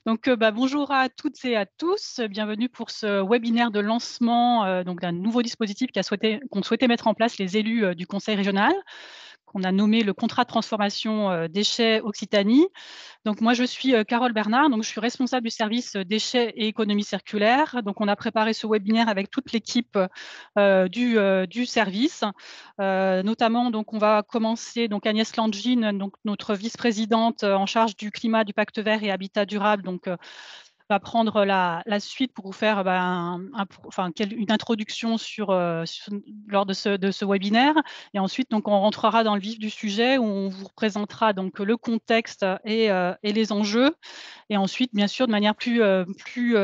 Donc, bonjour à toutes et à tous. Bienvenue pour ce webinaire de lancement, donc d'un nouveau dispositif qu'ont souhaité mettre en place les élus, du conseil régional, qu'on a nommé le contrat de transformation, déchets Occitanie. Donc moi, je suis, Carole Bernard, donc je suis responsable du service, déchets et économie circulaire. Donc on a préparé ce webinaire avec toute l'équipe, du service. Notamment, donc on va commencer, donc Agnès Langine, donc notre vice-présidente, en charge du climat, du pacte vert et habitat durable, donc va prendre la suite pour vous faire, une introduction lors de ce webinaire, et ensuite donc on rentrera dans le vif du sujet où on vous représentera donc le contexte et les enjeux. Et ensuite, bien sûr, de manière plus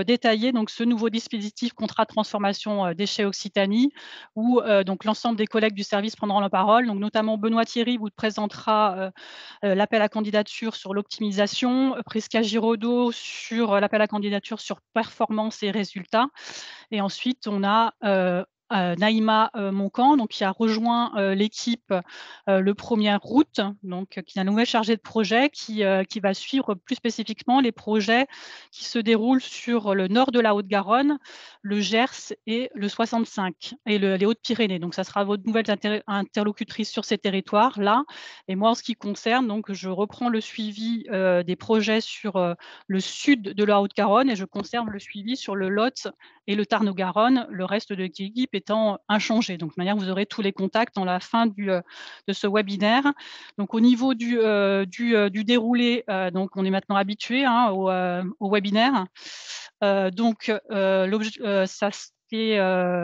détaillée, donc ce nouveau dispositif contrat de transformation, déchets Occitanie, où donc l'ensemble des collègues du service prendront la parole. Donc notamment Benoît Thierry vous présentera l'appel à candidature sur l'optimisation, Prisca Giraudot sur l'appel à candidature sur performance et résultats. Et ensuite, on a Naïma Moncan, donc qui a rejoint l'équipe le 1er août, donc qui est la nouvelle chargée de projet qui va suivre plus spécifiquement les projets qui se déroulent sur le nord de la Haute-Garonne, le Gers et le 65 et les Hautes-Pyrénées. Donc ça sera votre nouvelle interlocutrice sur ces territoires-là. Et moi, en ce qui concerne, donc je reprends le suivi des projets sur le sud de la Haute-Garonne et je conserve le suivi sur le Lot et le Tarn-et-Garonne, le reste de l'équipe étant inchangé. Donc de manière, vous aurez tous les contacts dans la fin de ce webinaire. Donc au niveau du déroulé, donc on est maintenant habitué, hein, au webinaire. Ça c'est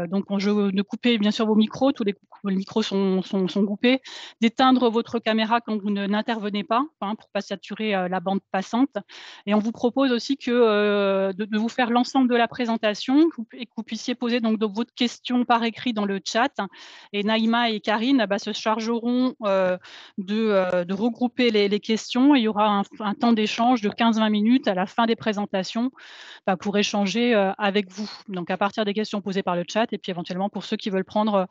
donc de couper bien sûr vos micros, tous les micros sont coupés, d'éteindre votre caméra quand vous n'intervenez pas, hein, pour pas saturer la bande passante. Et on vous propose aussi de vous faire l'ensemble de la présentation et que vous puissiez poser donc votre question par écrit dans le chat. Et Naïma et Karine se chargeront de regrouper les questions. Et il y aura un temps d'échange de 15-20 minutes à la fin des présentations, pour échanger avec vous. Donc à partir des questions posées par le chat et puis éventuellement pour ceux qui veulent prendre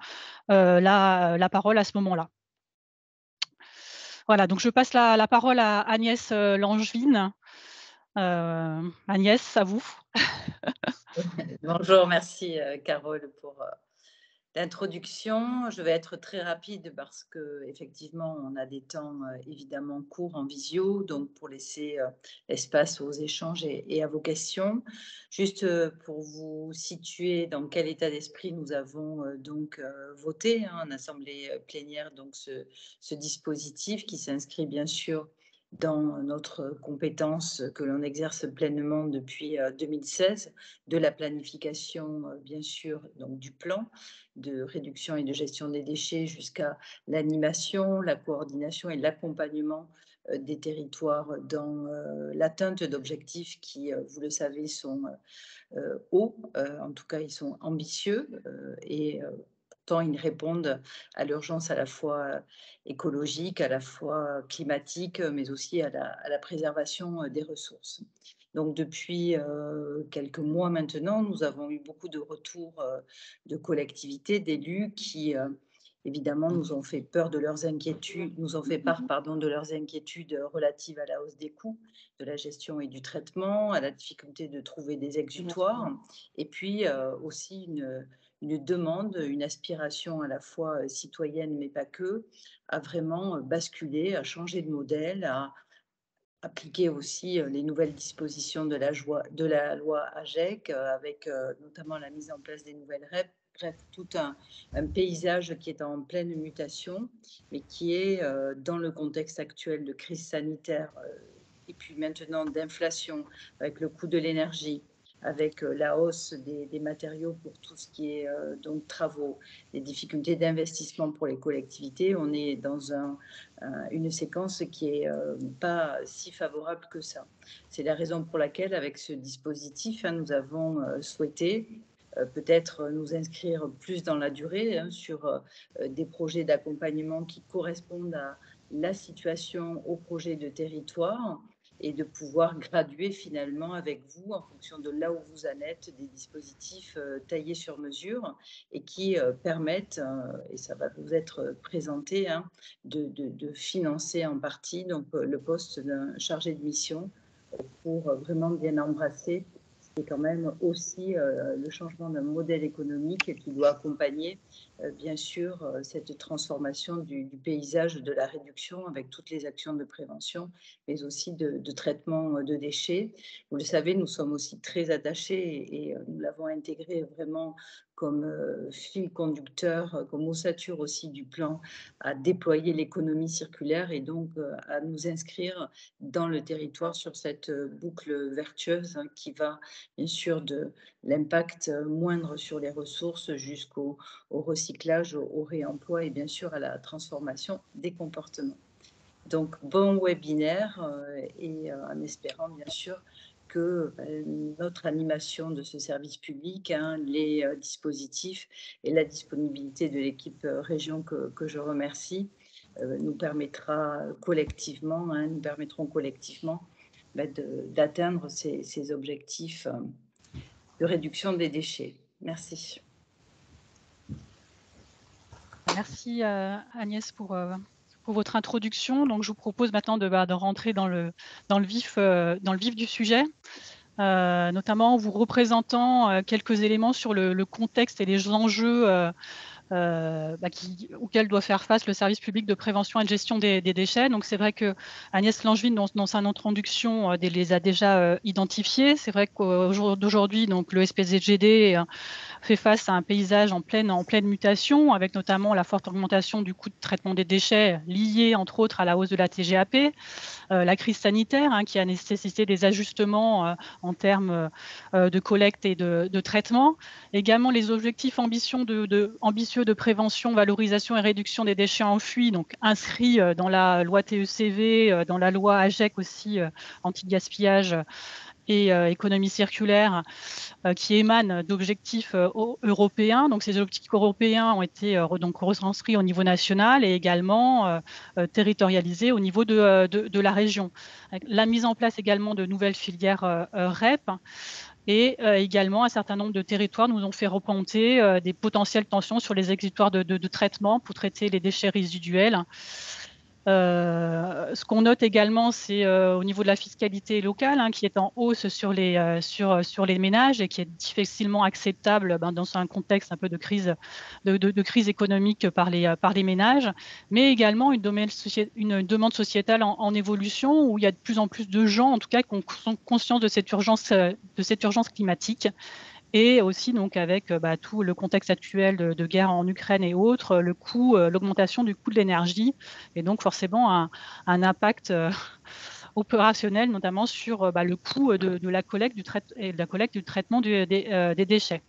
la parole à ce moment-là. Voilà, donc je passe la parole à Agnès Langevin. Agnès, à vous. Bonjour, merci Carole pour l'introduction. Je vais être très rapide parce que effectivement, on a des temps évidemment courts en visio, donc pour laisser espace aux échanges et à vos questions. Juste pour vous situer dans quel état d'esprit nous avons voté en assemblée plénière donc ce dispositif qui s'inscrit bien sûr dans notre compétence que l'on exerce pleinement depuis 2016, de la planification, bien sûr, donc du plan de réduction et de gestion des déchets jusqu'à l'animation, la coordination et l'accompagnement des territoires dans l'atteinte d'objectifs qui, vous le savez, sont hauts, en tout cas ils sont ambitieux et pourtant ils répondent à l'urgence à la fois écologique, à la fois climatique, mais aussi à la préservation des ressources. Donc depuis quelques mois maintenant, nous avons eu beaucoup de retours de collectivités, d'élus qui évidemment nous ont fait peur de leurs inquiétudes, nous ont fait part pardon, de leurs inquiétudes relatives à la hausse des coûts de la gestion et du traitement, à la difficulté de trouver des exutoires, et puis aussi une demande, une aspiration à la fois citoyenne mais pas que, à vraiment basculer, à changer de modèle, à appliquer aussi les nouvelles dispositions de la loi AGEC, avec notamment la mise en place des nouvelles REP. Bref, tout un paysage qui est en pleine mutation, mais qui est dans le contexte actuel de crise sanitaire et puis maintenant d'inflation, avec le coût de l'énergie, avec la hausse des matériaux pour tout ce qui est donc travaux, les difficultés d'investissement pour les collectivités. On est dans une séquence qui est pas si favorable que ça. C'est la raison pour laquelle, avec ce dispositif, nous avons souhaité peut-être nous inscrire plus dans la durée sur des projets d'accompagnement qui correspondent à la situation, au projet de territoire, et de pouvoir graduer finalement avec vous, en fonction de là où vous en êtes, des dispositifs taillés sur mesure et qui permettent, et ça va vous être présenté, de financer en partie donc, le poste d'un chargé de mission pour vraiment bien embrasser. C'est quand même aussi le changement d'un modèle économique qui doit accompagner, bien sûr, cette transformation du paysage de la réduction avec toutes les actions de prévention, mais aussi de traitement de déchets. Vous le savez, nous sommes aussi très attachés et nous l'avons intégré vraiment comme fil conducteur, comme ossature aussi du plan à déployer l'économie circulaire et donc à nous inscrire dans le territoire sur cette boucle vertueuse hein, qui va bien sûr de l'impact moindre sur les ressources jusqu'au recyclage, au réemploi et bien sûr à la transformation des comportements. Donc bon webinaire et en espérant bien sûr que notre animation de ce service public, hein, les dispositifs et la disponibilité de l'équipe région que je remercie nous permettra collectivement, hein, nous permettront collectivement d'atteindre ces objectifs de réduction des déchets. Merci. Merci, Agnès pour votre introduction. Donc je vous propose maintenant de rentrer dans le vif du sujet, notamment en vous représentant, quelques éléments sur le contexte et les enjeux, auxquels doit faire face le service public de prévention et de gestion des déchets. Donc c'est vrai que Agnès Langevin, dans sa introduction, les a déjà identifiés. C'est vrai qu'au jour d'aujourd'hui, donc le SPZGD fait face à un paysage en pleine mutation, avec notamment la forte augmentation du coût de traitement des déchets liée, entre autres, à la hausse de la TGAP, la crise sanitaire hein, qui a nécessité des ajustements en termes de collecte et de traitement. Également les objectifs ambitieux de prévention, valorisation et réduction des déchets enfouis, donc inscrits dans la loi TECV, dans la loi AGEC aussi, anti-gaspillage et économie circulaire, qui émanent d'objectifs européens. Donc ces objectifs européens ont été donc retranscrits au niveau national et également territorialisés au niveau de la région. Avec la mise en place également de nouvelles filières REP et également un certain nombre de territoires nous ont fait remonter des potentielles tensions sur les exutoires de traitement pour traiter les déchets résiduels. Ce qu'on note également, c'est au niveau de la fiscalité locale, hein, qui est en hausse sur les ménages et qui est difficilement acceptable, dans un contexte un peu de crise économique par les ménages, mais également une demande sociétale en évolution où il y a de plus en plus de gens, en tout cas, qui sont conscients de cette urgence climatique. Et aussi donc avec tout le contexte actuel de guerre en Ukraine et autres, l'augmentation du coût de l'énergie et donc forcément un impact opérationnel, notamment sur le coût de la collecte et de la collecte du traitement des déchets.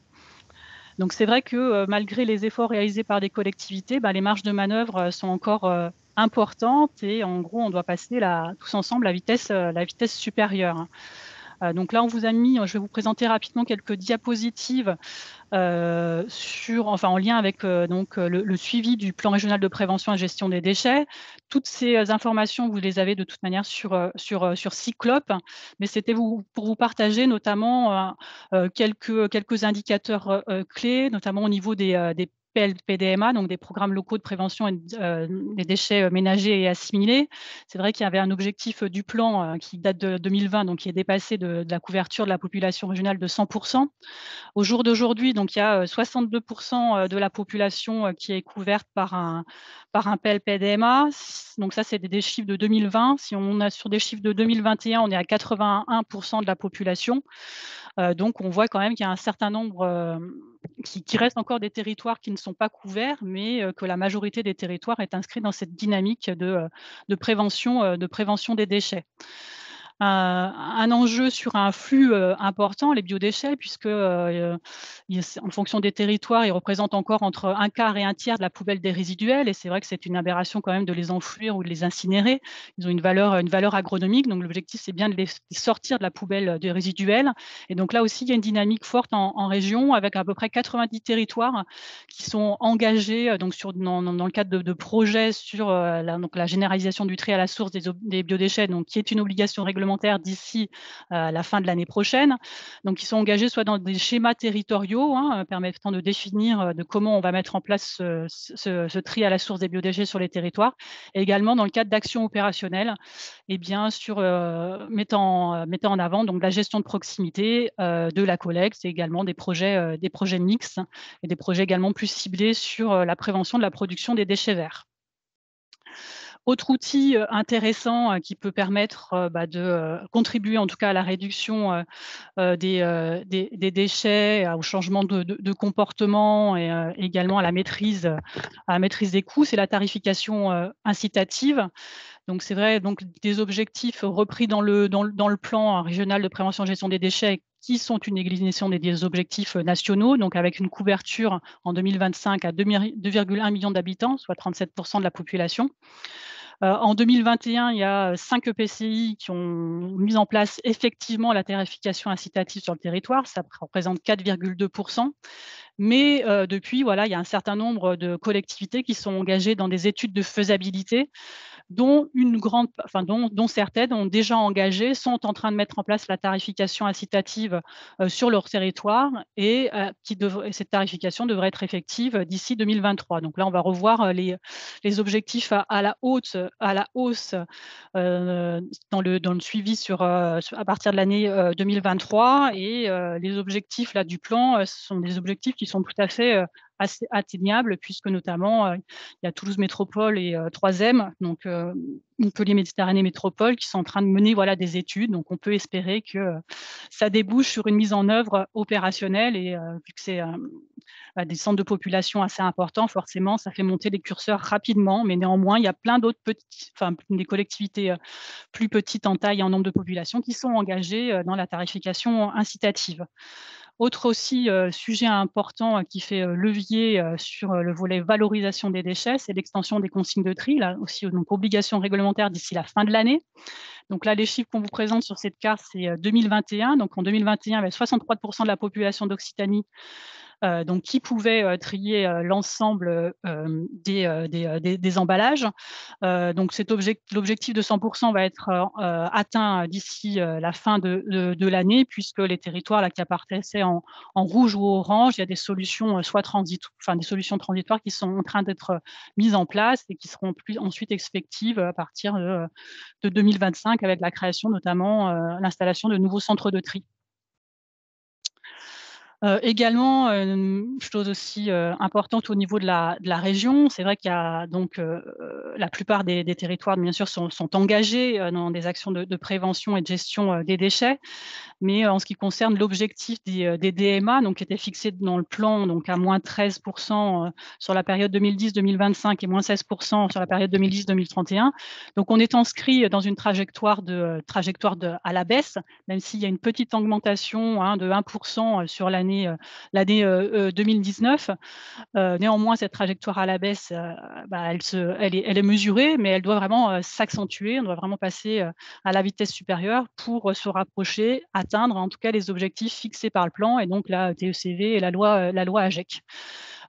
Donc c'est vrai que malgré les efforts réalisés par des collectivités, les marges de manœuvre sont encore importantes et en gros on doit passer tous ensemble la vitesse supérieure, hein. Donc là, on vous a mis, je vais vous présenter rapidement quelques diapositives en lien avec le suivi du plan régional de prévention et gestion des déchets. Toutes ces informations, vous les avez de toute manière sur Cyclope, mais c'était pour vous partager notamment quelques indicateurs clés, notamment au niveau des PDMA, donc des programmes locaux de prévention des déchets ménagers et assimilés. C'est vrai qu'il y avait un objectif du plan qui date de 2020, donc qui est dépassé de la couverture de la population régionale de 100%. Au jour d'aujourd'hui, donc il y a 62% de la population qui est couverte par un PLPDMA. Donc ça, c'est des chiffres de 2020. Si on a sur des chiffres de 2021, on est à 81% de la population. Donc on voit quand même qu'il y a un certain nombre qui reste encore des territoires qui ne sont pas couverts, mais que la majorité des territoires est inscrite dans cette dynamique de prévention des déchets. Un enjeu sur un flux important, les biodéchets, puisque en fonction des territoires, ils représentent encore entre un quart et un tiers de la poubelle des résiduels. Et c'est vrai que c'est une aberration quand même de les enfouir ou de les incinérer. Ils ont une valeur agronomique. Donc l'objectif, c'est bien de les sortir de la poubelle des résiduels. Et donc là aussi, il y a une dynamique forte en région, avec à peu près 90 territoires qui sont engagés dans le cadre de projets sur la généralisation du tri à la source des biodéchets, donc qui est une obligation réglementaire réglementaires d'ici la fin de l'année prochaine. Donc ils sont engagés soit dans des schémas territoriaux, hein, permettant de définir, de comment on va mettre en place ce tri à la source des biodéchets sur les territoires, et également dans le cadre d'actions opérationnelles, et bien sur, mettant en avant donc la gestion de proximité, de la collecte, et également des projets mixtes et des projets également plus ciblés sur, la prévention de la production des déchets verts. Autre outil, intéressant, qui peut permettre, de, contribuer en tout cas à la réduction, des déchets, au changement de comportement, et également à la maîtrise des coûts, c'est la tarification, incitative. Donc c'est vrai, donc des objectifs repris dans le plan régional de prévention et gestion des déchets, qui sont une déclinaison des objectifs nationaux, donc avec une couverture en 2025 à 2,1 millions d'habitants, soit 37 de la population. En 2021, il y a 5 EPCI qui ont mis en place effectivement la tarification incitative sur le territoire. Ça représente 4,2. Mais depuis, voilà, il y a un certain nombre de collectivités qui sont engagées dans des études de faisabilité, dont une grande, enfin dont certaines ont déjà engagé, sont en train de mettre en place la tarification incitative, sur leur territoire, et cette tarification devrait être effective d'ici 2023. Donc là, on va revoir, les objectifs à la hausse, dans le suivi à partir de l'année, 2023, et les objectifs là du plan, ce sont des objectifs qui sont tout à fait, assez atteignables, puisque notamment, il y a Toulouse Métropole et 3M, donc Montpellier Méditerranée Métropole, qui sont en train de mener, voilà, des études. Donc on peut espérer que, ça débouche sur une mise en œuvre opérationnelle, et vu que c'est, des centres de population assez importants, forcément, ça fait monter les curseurs rapidement. Mais néanmoins, il y a plein d'autres des collectivités, plus petites en taille et en nombre de population, qui sont engagées, dans la tarification incitative. Autre aussi, sujet important, qui fait, levier, sur, le volet valorisation des déchets, c'est l'extension des consignes de tri, là aussi, donc obligation réglementaire d'ici la fin de l'année. Donc là, les chiffres qu'on vous présente sur cette carte, c'est, 2021. Donc en 2021, il y avait 63 de la population d'Occitanie, donc qui pouvaient, trier, l'ensemble, des emballages. Donc l'objectif de 100 va être, atteint d'ici, la fin de l'année, puisque les territoires là qui apparaissaient en rouge ou orange, il y a des solutions, des solutions transitoires qui sont en train d'être mises en place, et qui seront ensuite effectives à partir de 2025, avec la création notamment, l'installation de nouveaux centres de tri. Également, chose aussi, importante au niveau de la région, c'est vrai qu'il y a donc, la plupart des territoires bien sûr sont engagés, dans des actions de prévention et de gestion, des déchets. Mais en ce qui concerne l'objectif des DMA, donc qui était fixé dans le plan, donc à -13 sur la période 2010-2025, et -16 sur la période 2010-2031. Donc on est inscrit dans une trajectoire à la baisse, même s'il y a une petite augmentation, hein, de 1 sur l'année 2019. Néanmoins, cette trajectoire à la baisse, elle est mesurée, mais elle doit vraiment, s'accentuer. On doit vraiment passer, à la vitesse supérieure pour, se rapprocher, atteindre en tout cas les objectifs fixés par le plan, et donc la TECV et la loi AGEC.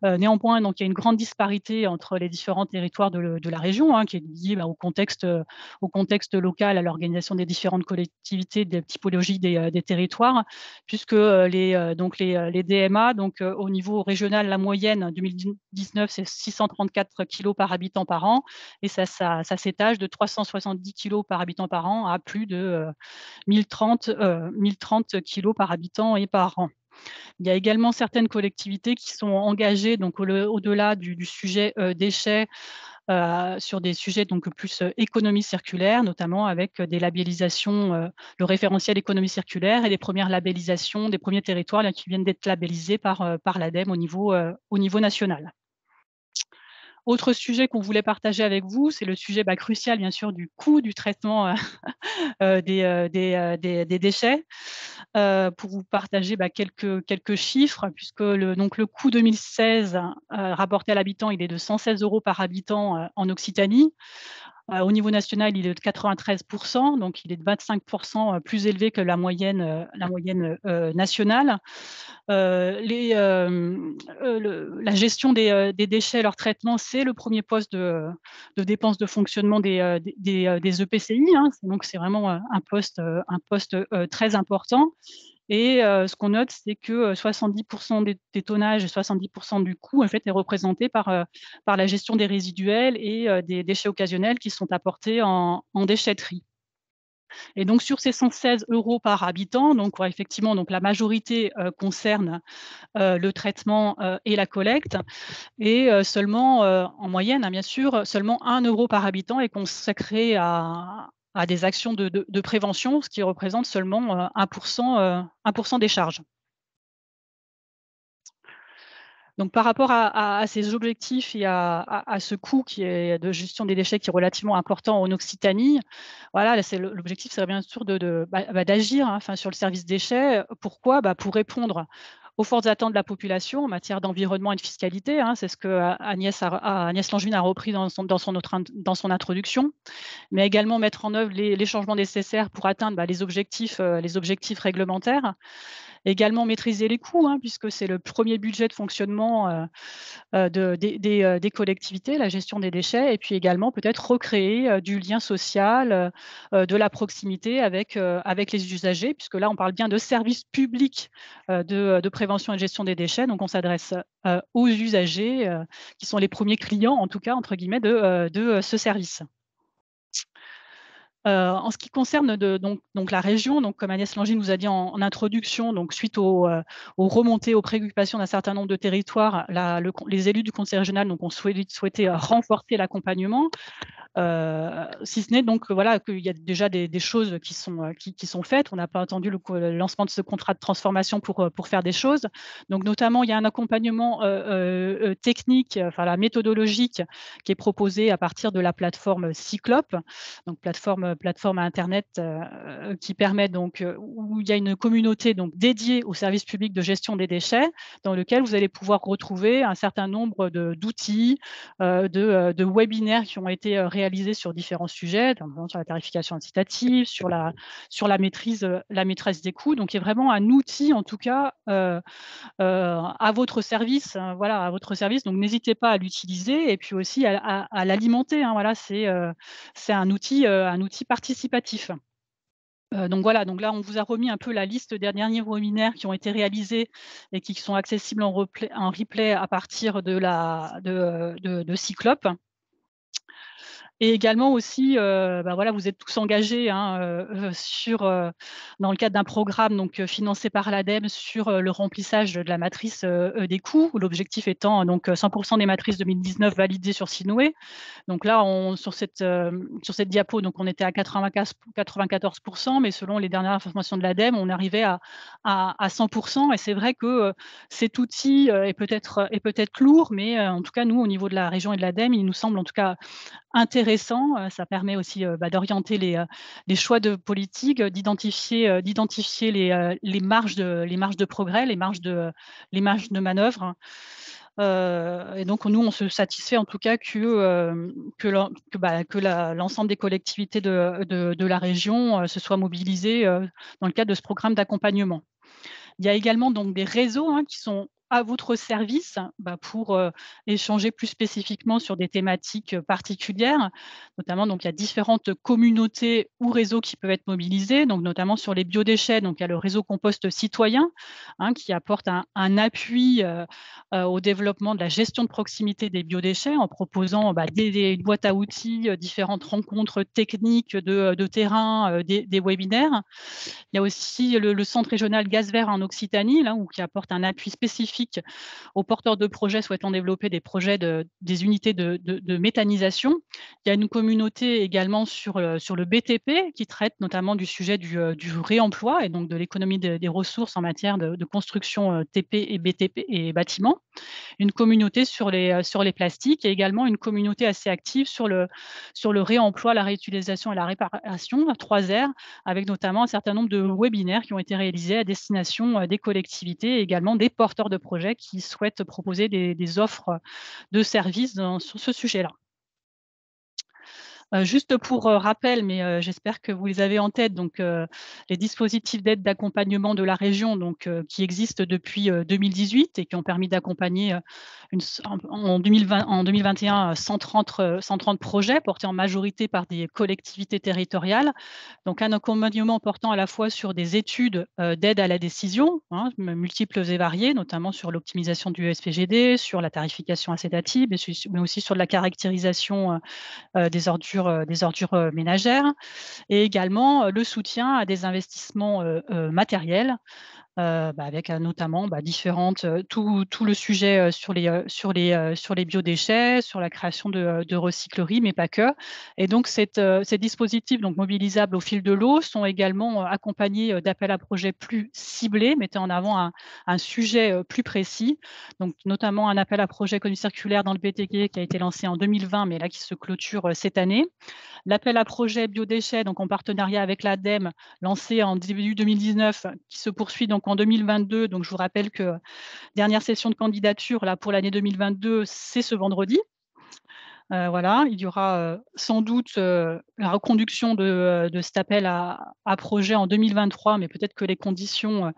Néanmoins, donc il y a une grande disparité entre les différents territoires de la région, hein, qui est liée, au contexte local, à l'organisation des différentes collectivités, des typologies des territoires, puisque, les DMA, donc au niveau régional, la moyenne en 2019, c'est 634 kilos par habitant par an, et ça s'étage de 370 kilos par habitant par an à plus de 1030 kilos par habitant et par an. Il y a également certaines collectivités qui sont engagées, donc au-delà du sujet, déchets, sur des sujets donc plus, économie circulaire, notamment avec, des labellisations, le référentiel économie circulaire, et les premières labellisations des premiers territoires là qui viennent d'être labellisés par l'ADEME au niveau national. Autre sujet qu'on voulait partager avec vous, c'est le sujet, crucial bien sûr, du coût du traitement, des déchets. Pour vous partager, quelques chiffres, puisque le coût 2016, rapporté à l'habitant, il est de 116 € par habitant, en Occitanie. Au niveau national, il est de 93 donc il est de 25 plus élevé que la moyenne, nationale. La gestion des déchets, leur traitement, c'est le premier poste de dépenses de fonctionnement des EPCI, hein. Donc c'est vraiment, un poste, très important. Et ce qu'on note, c'est que, 70 des tonnages et 70 du coût, en fait, est représenté par la gestion des résiduels et des déchets occasionnels qui sont apportés en déchetterie. Et donc sur ces 116 € par habitant, donc ouais, effectivement, donc la majorité, concerne, le traitement, et la collecte et seulement, en moyenne, hein, bien sûr, seulement 1 € par habitant est consacré à des actions de prévention, ce qui représente seulement, 1 des charges. Donc par rapport à ces objectifs et à ce coût qui est de gestion des déchets qui est relativement important en Occitanie, voilà, là c'est l'objectif serait bien sûr d'agir, hein, enfin sur le service déchets. Pourquoi? Pour répondre aux fortes attentes de la population en matière d'environnement et de fiscalité, hein. C'est ce que Agnès Langevin a repris dans son introduction, mais également mettre en œuvre les changements nécessaires pour atteindre, les objectifs réglementaires. Également maîtriser les coûts, hein, puisque c'est le premier budget de fonctionnement, des collectivités, la gestion des déchets et puis également peut-être recréer, du lien social, de la proximité avec les usagers, puisque là on parle bien de services publics, de prévention et de gestion des déchets. Donc on s'adresse, aux usagers, qui sont les premiers clients en tout cas entre guillemets de ce service. En ce qui concerne donc la région, donc comme Agnès Langy nous a dit en introduction, donc suite aux remontées, aux préoccupations d'un certain nombre de territoires, les élus du conseil régional donc ont souhaité renforcer l'accompagnement. Si ce n'est donc voilà, qu'il y a déjà des choses qui sont faites. On n'a pas attendu le lancement de ce contrat de transformation pour faire des choses. Donc notamment, il y a un accompagnement, technique, enfin la méthodologique qui est proposé à partir de la plateforme Cyclope, donc plateforme internet, qui permet donc, où il y a une communauté donc dédiée au service public de gestion des déchets, dans lequel vous allez pouvoir retrouver un certain nombre d'outils, de webinaires qui ont été, réalisés sur différents sujets, notamment sur la tarification incitative, sur la maîtrise des coûts. Donc il y a vraiment un outil en tout cas, à votre service, voilà, à votre service. Donc n'hésitez pas à l'utiliser et puis aussi à l'alimenter, hein. Voilà, c'est un outil participatif. Donc voilà, donc là, on vous a remis un peu la liste des derniers webinaires qui ont été réalisés et qui sont accessibles en replay à partir de Cyclope. Et également aussi, voilà, vous êtes tous engagés, hein, dans le cadre d'un programme donc financé par l'ADEME sur, le remplissage de la matrice, des coûts. L'objectif étant donc 100 des matrices 2019 validées sur Sinoé. Donc là, sur cette diapo, donc on était à 94 mais selon les dernières informations de l'ADEME, on arrivait à 100 et c'est vrai que, cet outil, est peut-être lourd, mais en tout cas, nous, au niveau de la région et de l'ADEME, il nous semble en tout cas intéressant. Ça permet aussi, d'orienter les choix de politique, d'identifier les marges de progrès, les marges de manœuvre. Et donc nous, on se satisfait en tout cas que l'ensemble des collectivités de la région, se soient mobilisées, dans le cadre de ce programme d'accompagnement. Il y a également donc des réseaux, hein, qui sont à votre service, pour, échanger plus spécifiquement sur des thématiques, particulières. Notamment, donc il y a différentes communautés ou réseaux qui peuvent être mobilisés, donc notamment sur les biodéchets. Donc il y a le réseau compost citoyen, hein, qui apporte un appui, au développement de la gestion de proximité des biodéchets en proposant, des boîtes à outils, différentes rencontres techniques de terrain, des webinaires. Il y a aussi le centre régional Gaz vert en Occitanie, là, qui apporte un appui spécifique aux porteurs de projets souhaitant développer des unités de méthanisation. Il y a une communauté également sur le BTP qui traite notamment du sujet du réemploi et donc de l'économie des ressources en matière de construction, TP et BTP et bâtiments. Une communauté sur les plastiques et également une communauté assez active sur le réemploi, la réutilisation et la réparation, 3R, avec notamment un certain nombre de webinaires qui ont été réalisés à destination, des collectivités et également des porteurs de projets qui souhaitent proposer des offres de services sur ce sujet-là. Juste pour, rappel, mais j'espère que vous les avez en tête, donc les dispositifs d'aide d'accompagnement de la région, donc qui existent depuis, 2018 et qui ont permis d'accompagner, une c en 2020 en 2021, 130 projets portés en majorité par des collectivités territoriales. Donc un accompagnement portant à la fois sur des études, d'aide à la décision, hein, multiples et variées, notamment sur l'optimisation du SPGD, sur la tarification incitative, mais aussi sur de la caractérisation, des ordures, ménagères, et également, le soutien à des investissements, matériels, avec, notamment, différentes, tout le sujet, sur les biodéchets, sur la création de recycleries, mais pas que. Et donc ces dispositifs, donc mobilisables au fil de l'eau, sont également, accompagnés, d'appels à projets plus ciblés, mettant en avant un sujet, plus précis. Donc notamment un appel à projet économie circulaire dans le BTP qui a été lancé en 2020, mais là qui se clôture, cette année. L'appel à projet biodéchets, donc en partenariat avec l'ADEME, lancé en début 2019, qui se poursuit donc en 2022. Donc je vous rappelle que dernière session de candidature là pour l'année 2022, c'est ce vendredi. Voilà, il y aura, sans doute, la reconduction de cet appel à projet en 2023, mais peut-être que les conditions,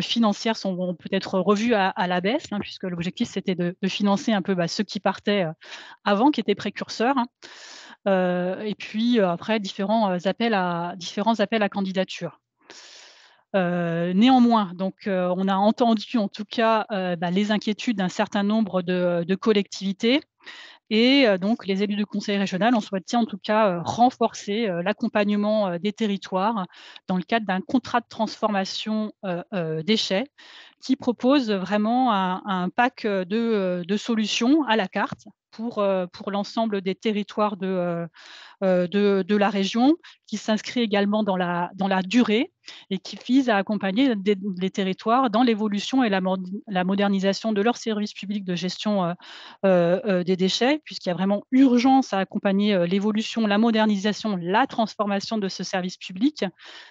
financières vont peut-être revues à la baisse, hein, puisque l'objectif c'était de financer un peu, ceux qui partaient, avant, qui étaient précurseurs, hein. Et puis, après différents appels à candidature. Néanmoins, donc, on a entendu en tout cas, les inquiétudes d'un certain nombre de collectivités, et donc les élus du conseil régional ont souhaité en tout cas, renforcer, l'accompagnement, des territoires dans le cadre d'un contrat de transformation, déchets, qui propose vraiment un pack, de solutions à la carte pour l'ensemble des territoires de la région, qui s'inscrit également dans la durée et qui vise à accompagner les territoires dans l'évolution et la modernisation de leurs services publics de gestion, des déchets, puisqu'il y a vraiment urgence à accompagner, l'évolution, la modernisation, la transformation de ce service public,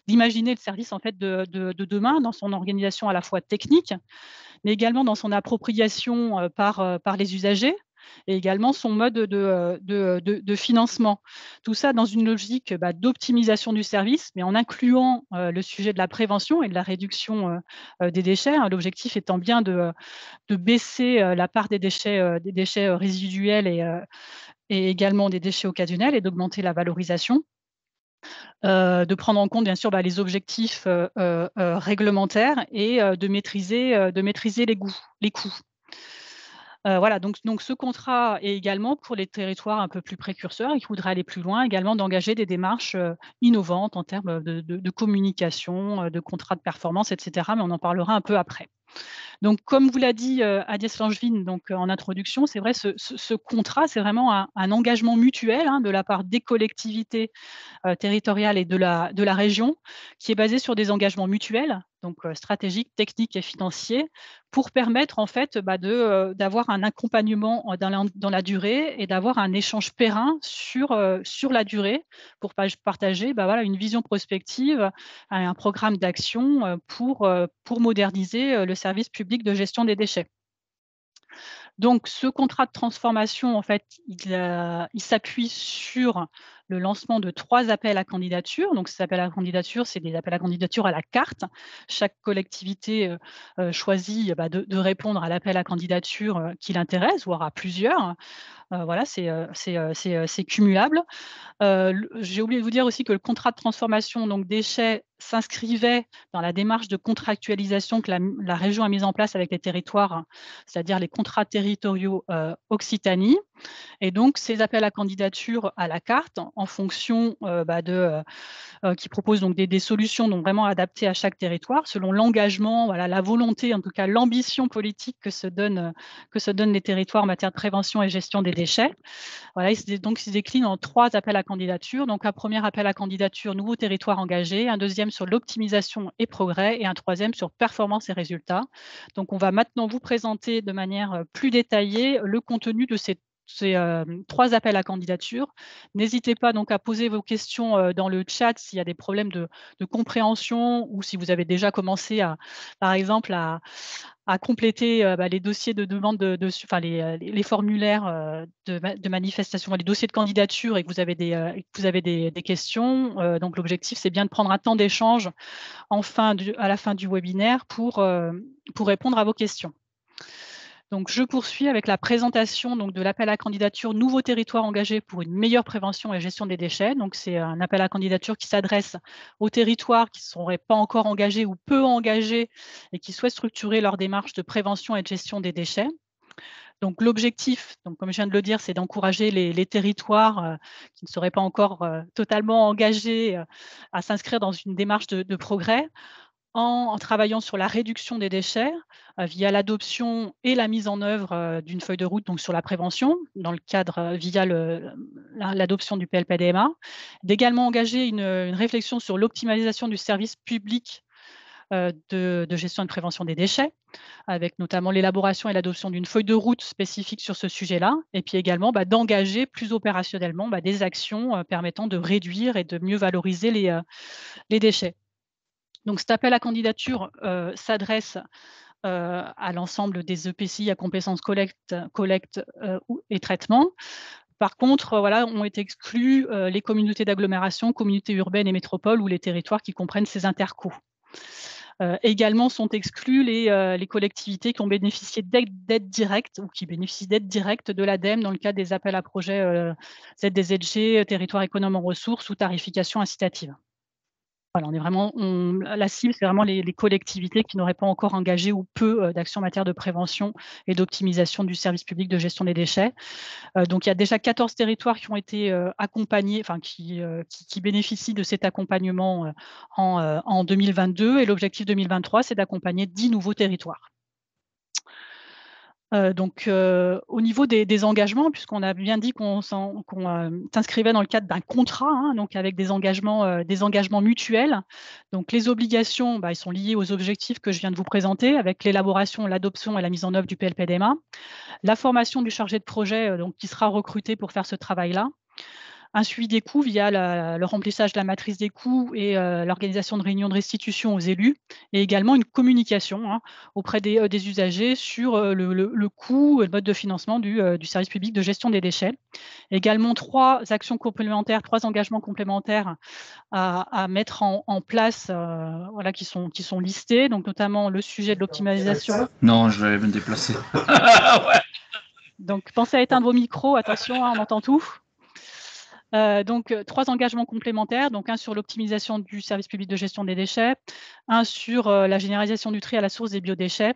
d'imaginer le service en fait de demain dans son organisation à la fois technique, mais également dans son appropriation, par les usagers, et également son mode de financement. Tout ça dans une logique, d'optimisation du service, mais en incluant, le sujet de la prévention et de la réduction, des déchets, hein. L'objectif étant bien de baisser, la part des déchets, résiduels, et également des déchets occasionnels, et d'augmenter la valorisation. De prendre en compte bien sûr, les objectifs, réglementaires, et de maîtriser les coûts. Voilà, donc ce contrat est également pour les territoires un peu plus précurseurs et qui voudraient aller plus loin, également d'engager des démarches, innovantes en termes de communication, de contrats de performance, et cetera, mais on en parlera un peu après. Donc comme vous l'a dit, Agnès Langevin, donc en introduction, c'est vrai, ce contrat, c'est vraiment un engagement mutuel, hein, de la part des collectivités, territoriale et de la région, qui est basée sur des engagements mutuels, donc stratégiques, techniques et financiers, pour permettre en fait, d'avoir un accompagnement dans la durée, et d'avoir un échange périn sur la durée, pour partager, voilà, une vision prospective, un programme d'action, pour moderniser, le service public de gestion des déchets. Donc ce contrat de transformation, en fait, il s'appuie sur le lancement de 3 appels à candidature. Donc ces appels à candidature, c'est des appels à candidature à la carte. Chaque collectivité, choisit, de répondre à l'appel à candidature, qui l'intéresse, voire à plusieurs. Voilà, c'est cumulable. J'ai oublié de vous dire aussi que le contrat de transformation, donc déchets, s'inscrivait dans la démarche de contractualisation que la région a mise en place avec les territoires, hein, c'est-à-dire les contrats territoriaux, Occitanie. Et donc ces appels à candidature à la carte, en fonction, qui proposent donc des solutions donc vraiment adaptées à chaque territoire, selon l'engagement, voilà, la volonté, en tout cas l'ambition politique que se donnent les territoires en matière de prévention et gestion des déchets. Voilà, il se décline en 3 appels à candidature. Donc un premier appel à candidature, nouveaux territoires engagés, un deuxième sur l'optimisation et progrès, et un troisième sur performance et résultats. Donc on va maintenant vous présenter de manière, plus détaillée le contenu de ces 3 appels à candidature. N'hésitez pas donc à poser vos questions dans le chat s'il y a des problèmes de compréhension ou si vous avez déjà commencé à, par exemple, à compléter les dossiers de demande enfin les formulaires de manifestation, les dossiers de candidature et que vous avez des questions. Donc l'objectif, c'est bien de prendre un temps d'échange à la fin du webinaire pour répondre à vos questions. Donc, je poursuis avec la présentation donc, de l'appel à candidature Nouveaux territoires engagés pour une meilleure prévention et gestion des déchets. Donc, c'est un appel à candidature qui s'adresse aux territoires qui ne seraient pas encore engagés ou peu engagés et qui souhaitent structurer leur démarche de prévention et de gestion des déchets. Donc, l'objectif, comme je viens de le dire, c'est d'encourager les territoires qui ne seraient pas encore totalement engagés à s'inscrire dans une démarche de progrès en travaillant sur la réduction des déchets via l'adoption et la mise en œuvre d'une feuille de route donc sur la prévention, dans le cadre via l'adoption du PLPDMA, d'également engager une réflexion sur l'optimalisation du service public de gestion et de prévention des déchets, avec notamment l'élaboration et l'adoption d'une feuille de route spécifique sur ce sujet-là, et puis également d'engager plus opérationnellement des actions permettant de réduire et de mieux valoriser les déchets. Donc cet appel à candidature s'adresse à l'ensemble des EPCI à compétences collecte et traitement. Par contre, ont été exclus les communautés d'agglomération, communautés urbaines et métropoles ou les territoires qui comprennent ces intercos. Également sont exclus les collectivités qui ont bénéficié d'aides directes ou qui bénéficient d'aides directes de l'ADEME dans le cadre des appels à projets ZDZG, territoire économe en ressources ou tarification incitative. Voilà, la cible, c'est vraiment les collectivités qui n'auraient pas encore engagé ou peu d'actions en matière de prévention et d'optimisation du service public de gestion des déchets. Donc il y a déjà 14 territoires qui ont été accompagnés, enfin qui bénéficient de cet accompagnement en 2022 et l'objectif 2023, c'est d'accompagner 10 nouveaux territoires. Au niveau des engagements, puisqu'on a bien dit qu'on s'inscrivait dans le cadre d'un contrat, hein, donc avec des engagements mutuels. Donc les obligations, elles sont liées aux objectifs que je viens de vous présenter, avec l'élaboration, l'adoption et la mise en œuvre du PLPDMA. La formation du chargé de projet, qui sera recruté pour faire ce travail-là. Un suivi des coûts via le remplissage de la matrice des coûts et l'organisation de réunions de restitution aux élus et également une communication auprès des usagers sur le coût et le mode de financement du service public de gestion des déchets. Également 3 actions complémentaires, 3 engagements complémentaires à mettre en place qui sont listés, donc notamment le sujet de l'optimisation. Non, je vais me déplacer. Donc pensez à éteindre vos micros, attention, on entend tout. 3 engagements complémentaires, donc un sur l'optimisation du service public de gestion des déchets, un sur la généralisation du tri à la source des biodéchets,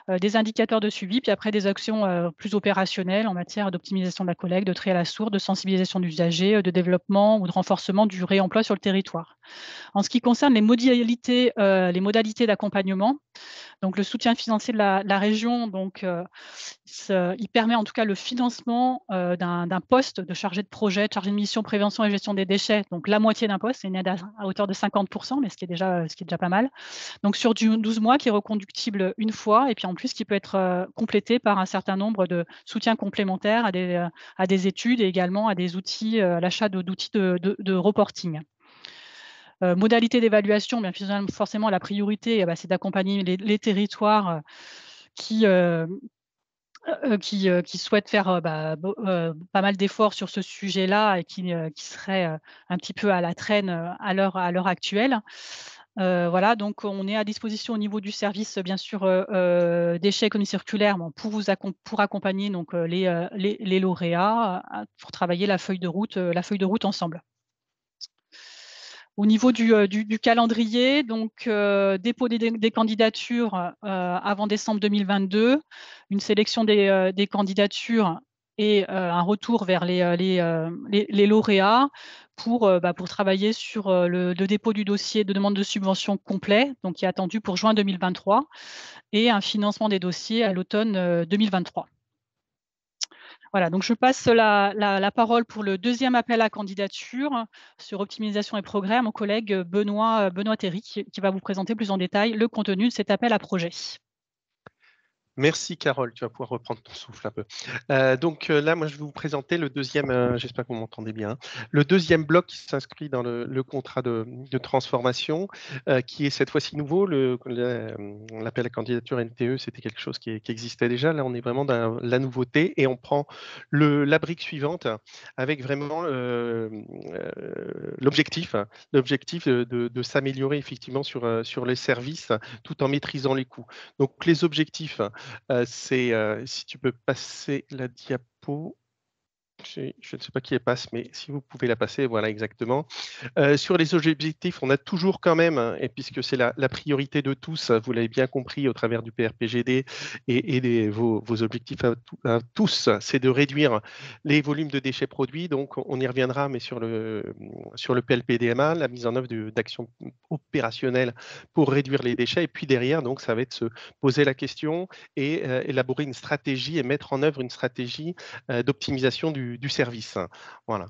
des indicateurs de suivi, puis après des actions plus opérationnelles en matière d'optimisation de la collecte, de tri à la source, de sensibilisation d'usagers, de développement ou de renforcement du réemploi sur le territoire. En ce qui concerne les modalités d'accompagnement, donc le soutien financier de la région, il permet en tout cas le financement d'un poste de chargé de projet, de chargé de mission prévention et gestion des déchets, donc la moitié d'un poste, c'est une aide à hauteur de 50%, mais ce qui est déjà pas mal. Donc sur 12 mois qui est reconductible une fois et puis en plus qui peut être complété par un certain nombre de soutiens complémentaires à des études et également à des outils, à l'achat d'outils de reporting. Modalité d'évaluation, bien forcément la priorité, c'est d'accompagner les territoires qui souhaitent faire pas mal d'efforts sur ce sujet-là et qui seraient un petit peu à la traîne à l'heure actuelle. Donc on est à disposition au niveau du service, bien sûr, déchets économie circulaire, pour accompagner donc les lauréats pour travailler la feuille de route ensemble. Au niveau du calendrier, dépôt des candidatures avant décembre 2022, une sélection des candidatures et un retour vers les lauréats pour travailler sur le dépôt du dossier de demande de subvention complet, donc qui est attendu pour juin 2023, et un financement des dossiers à l'automne 2023. Voilà, donc je passe la parole pour le deuxième appel à candidature sur optimisation et progrès à mon collègue Benoît Théry qui va vous présenter plus en détail le contenu de cet appel à projet. Merci Carole, tu vas pouvoir reprendre ton souffle un peu. Donc là, moi, je vais vous présenter le deuxième, j'espère que vous m'entendez bien, hein, le deuxième bloc qui s'inscrit dans le contrat de transformation, qui est cette fois-ci nouveau. L'appel à candidature NTE, c'était quelque chose qui existait déjà. Là, on est vraiment dans la nouveauté et on prend la brique suivante avec vraiment l'objectif, l'objectif de s'améliorer effectivement sur les services tout en maîtrisant les coûts. Donc les objectifs, c'est, si tu peux passer la diapo. Je ne sais pas qui elle passe, mais si vous pouvez la passer, voilà exactement. Sur les objectifs, on a toujours quand même, hein, et puisque c'est la priorité de tous, vous l'avez bien compris au travers du PRPGD et vos objectifs à tous, c'est de réduire les volumes de déchets produits. Donc, on y reviendra, mais sur le PLPDMA, la mise en œuvre d'actions opérationnelles pour réduire les déchets. Et puis derrière, donc, ça va être se poser la question et élaborer une stratégie et mettre en œuvre une stratégie d'optimisation du service. Voilà.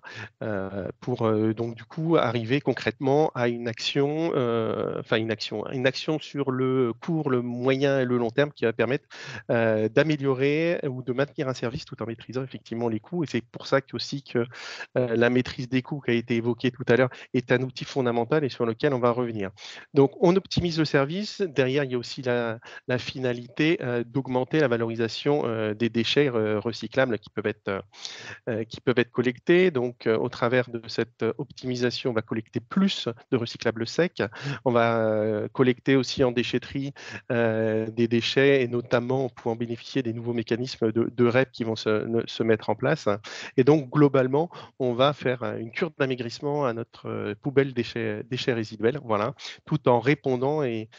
Pour donc du coup arriver concrètement à une action, une action sur le court, le moyen et le long terme qui va permettre d'améliorer ou de maintenir un service tout en maîtrisant effectivement les coûts. Et c'est pour ça aussi que la maîtrise des coûts qui a été évoquée tout à l'heure est un outil fondamental et sur lequel on va revenir. Donc on optimise le service. Derrière, il y a aussi la finalité d'augmenter la valorisation des déchets recyclables qui peuvent être collectés. Donc, au travers de cette optimisation, on va collecter plus de recyclables secs. On va collecter aussi en déchetterie des déchets et notamment pour en bénéficier des nouveaux mécanismes de REP qui vont se mettre en place. Et donc, globalement, on va faire une cure d'amaigrissement à notre poubelle déchets résiduels, voilà, tout en répondant et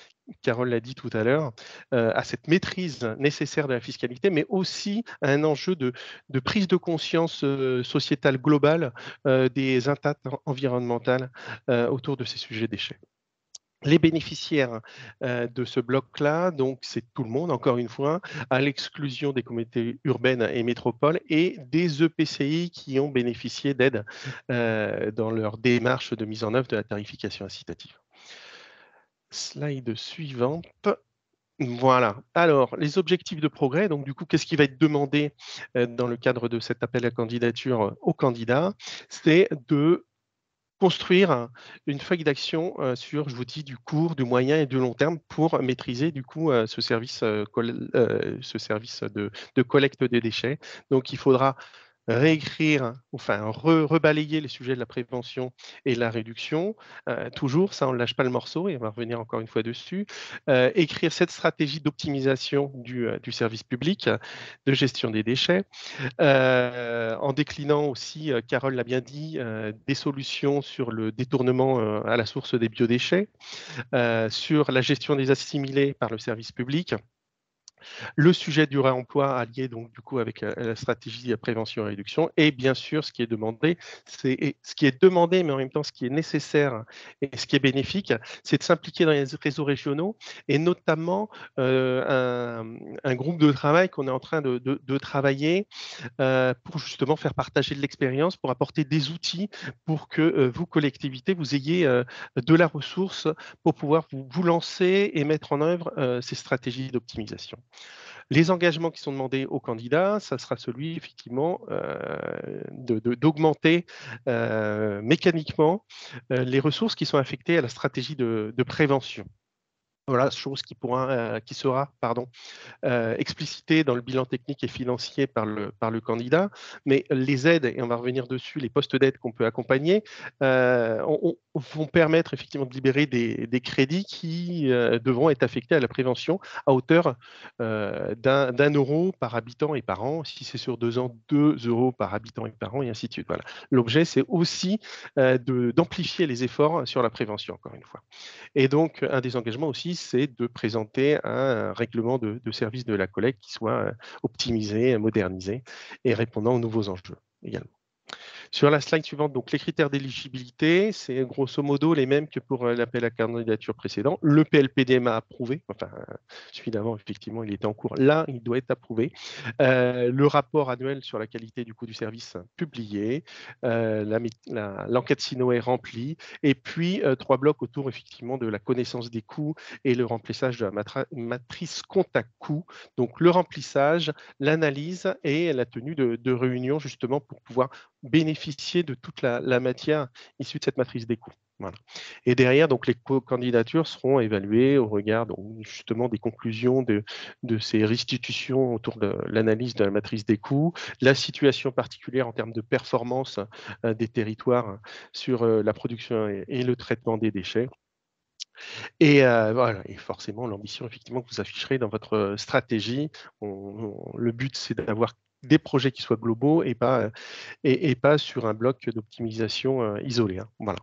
Carole l'a dit tout à l'heure, à cette maîtrise nécessaire de la fiscalité, mais aussi à un enjeu de prise de conscience sociétale globale des impacts environnementaux autour de ces sujets déchets. Les bénéficiaires de ce bloc-là, donc c'est tout le monde, encore une fois, à l'exclusion des communautés urbaines et métropoles et des EPCI qui ont bénéficié d'aide dans leur démarche de mise en œuvre de la tarification incitative. Slide suivante. Voilà. Alors, les objectifs de progrès, donc du coup, qu'est-ce qui va être demandé dans le cadre de cet appel à candidature aux candidats? C'est de construire une feuille d'action sur, je vous dis, du court, du moyen et du long terme pour maîtriser du coup ce service de collecte des déchets. Donc, il faudra réécrire, enfin rebalayer les sujets de la prévention et de la réduction. Toujours, ça, on ne lâche pas le morceau et on va revenir encore une fois dessus. Écrire cette stratégie d'optimisation du service public, de gestion des déchets, en déclinant aussi, Carole l'a bien dit, des solutions sur le détournement à la source des biodéchets, sur la gestion des assimilés par le service public, le sujet du réemploi allié donc du coup avec la stratégie de prévention et réduction et bien sûr ce qui est demandé, mais en même temps ce qui est nécessaire et ce qui est bénéfique, c'est de s'impliquer dans les réseaux régionaux et notamment un groupe de travail qu'on est en train de travailler pour justement faire partager de l'expérience, pour apporter des outils pour que vous, collectivités, vous ayez de la ressource pour pouvoir vous lancer et mettre en œuvre ces stratégies d'optimisation. Les engagements qui sont demandés aux candidats, ça sera celui effectivement d'augmenter mécaniquement les ressources qui sont affectées à la stratégie de prévention. Voilà, chose qui sera explicité dans le bilan technique et financier par le candidat, mais les aides, et on va revenir dessus, les postes d'aide qu'on peut accompagner, vont permettre effectivement de libérer des crédits qui devront être affectés à la prévention à hauteur d'1 euro par habitant et par an. Si c'est sur 2 ans, 2 euros par habitant et par an, et ainsi de suite. Voilà. L'objet, c'est aussi d'amplifier les efforts sur la prévention, encore une fois. Et donc, un des engagements aussi, c'est de présenter un règlement de service de la collecte qui soit optimisé, modernisé et répondant aux nouveaux enjeux également. Sur la slide suivante, donc les critères d'éligibilité, c'est grosso modo les mêmes que pour l'appel à candidature précédent. Le PLPDMA approuvé, enfin, celui d'avant, effectivement, il était en cours. Là, il doit être approuvé. Le rapport annuel sur la qualité du coût du service publié, l'enquête SINOE remplie, et puis 3 blocs autour, effectivement, de la connaissance des coûts et le remplissage de la matrice compte-à-coûts. Donc, le remplissage, l'analyse et la tenue de réunions, justement, pour pouvoir bénéficier de toute la matière issue de cette matrice des coûts. Voilà. Et derrière, donc, les candidatures seront évaluées au regard donc, justement des conclusions de ces restitutions autour de l'analyse de la matrice des coûts, la situation particulière en termes de performance des territoires sur la production et le traitement des déchets. Et voilà, et forcément, l'ambition, effectivement, que vous afficherez dans votre stratégie, le but, c'est d'avoir des projets qui soient globaux et pas sur un bloc d'optimisation isolé. Hein. Voilà.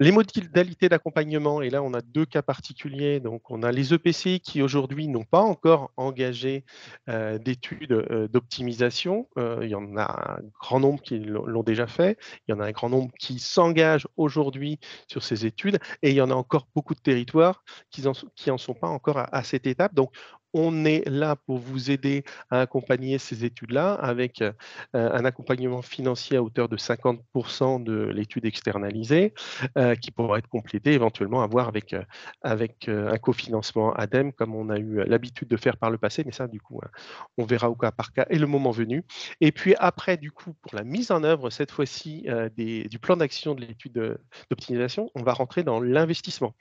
Les modalités d'accompagnement, et là on a 2 cas particuliers. Donc on a les EPCI qui aujourd'hui n'ont pas encore engagé d'études d'optimisation. Il y en a un grand nombre qui l'ont déjà fait. Il y en a un grand nombre qui s'engagent aujourd'hui sur ces études. Et il y en a encore beaucoup de territoires qui en sont pas encore à cette étape. Donc on est là pour vous aider à accompagner ces études-là avec un accompagnement financier à hauteur de 50% de l'étude externalisée qui pourra être complété éventuellement à voir avec un cofinancement ADEME comme on a eu l'habitude de faire par le passé, mais ça du coup on verra au cas par cas et le moment venu. Et puis après du coup pour la mise en œuvre cette fois-ci du plan d'action de l'étude d'optimisation, on va rentrer dans l'investissement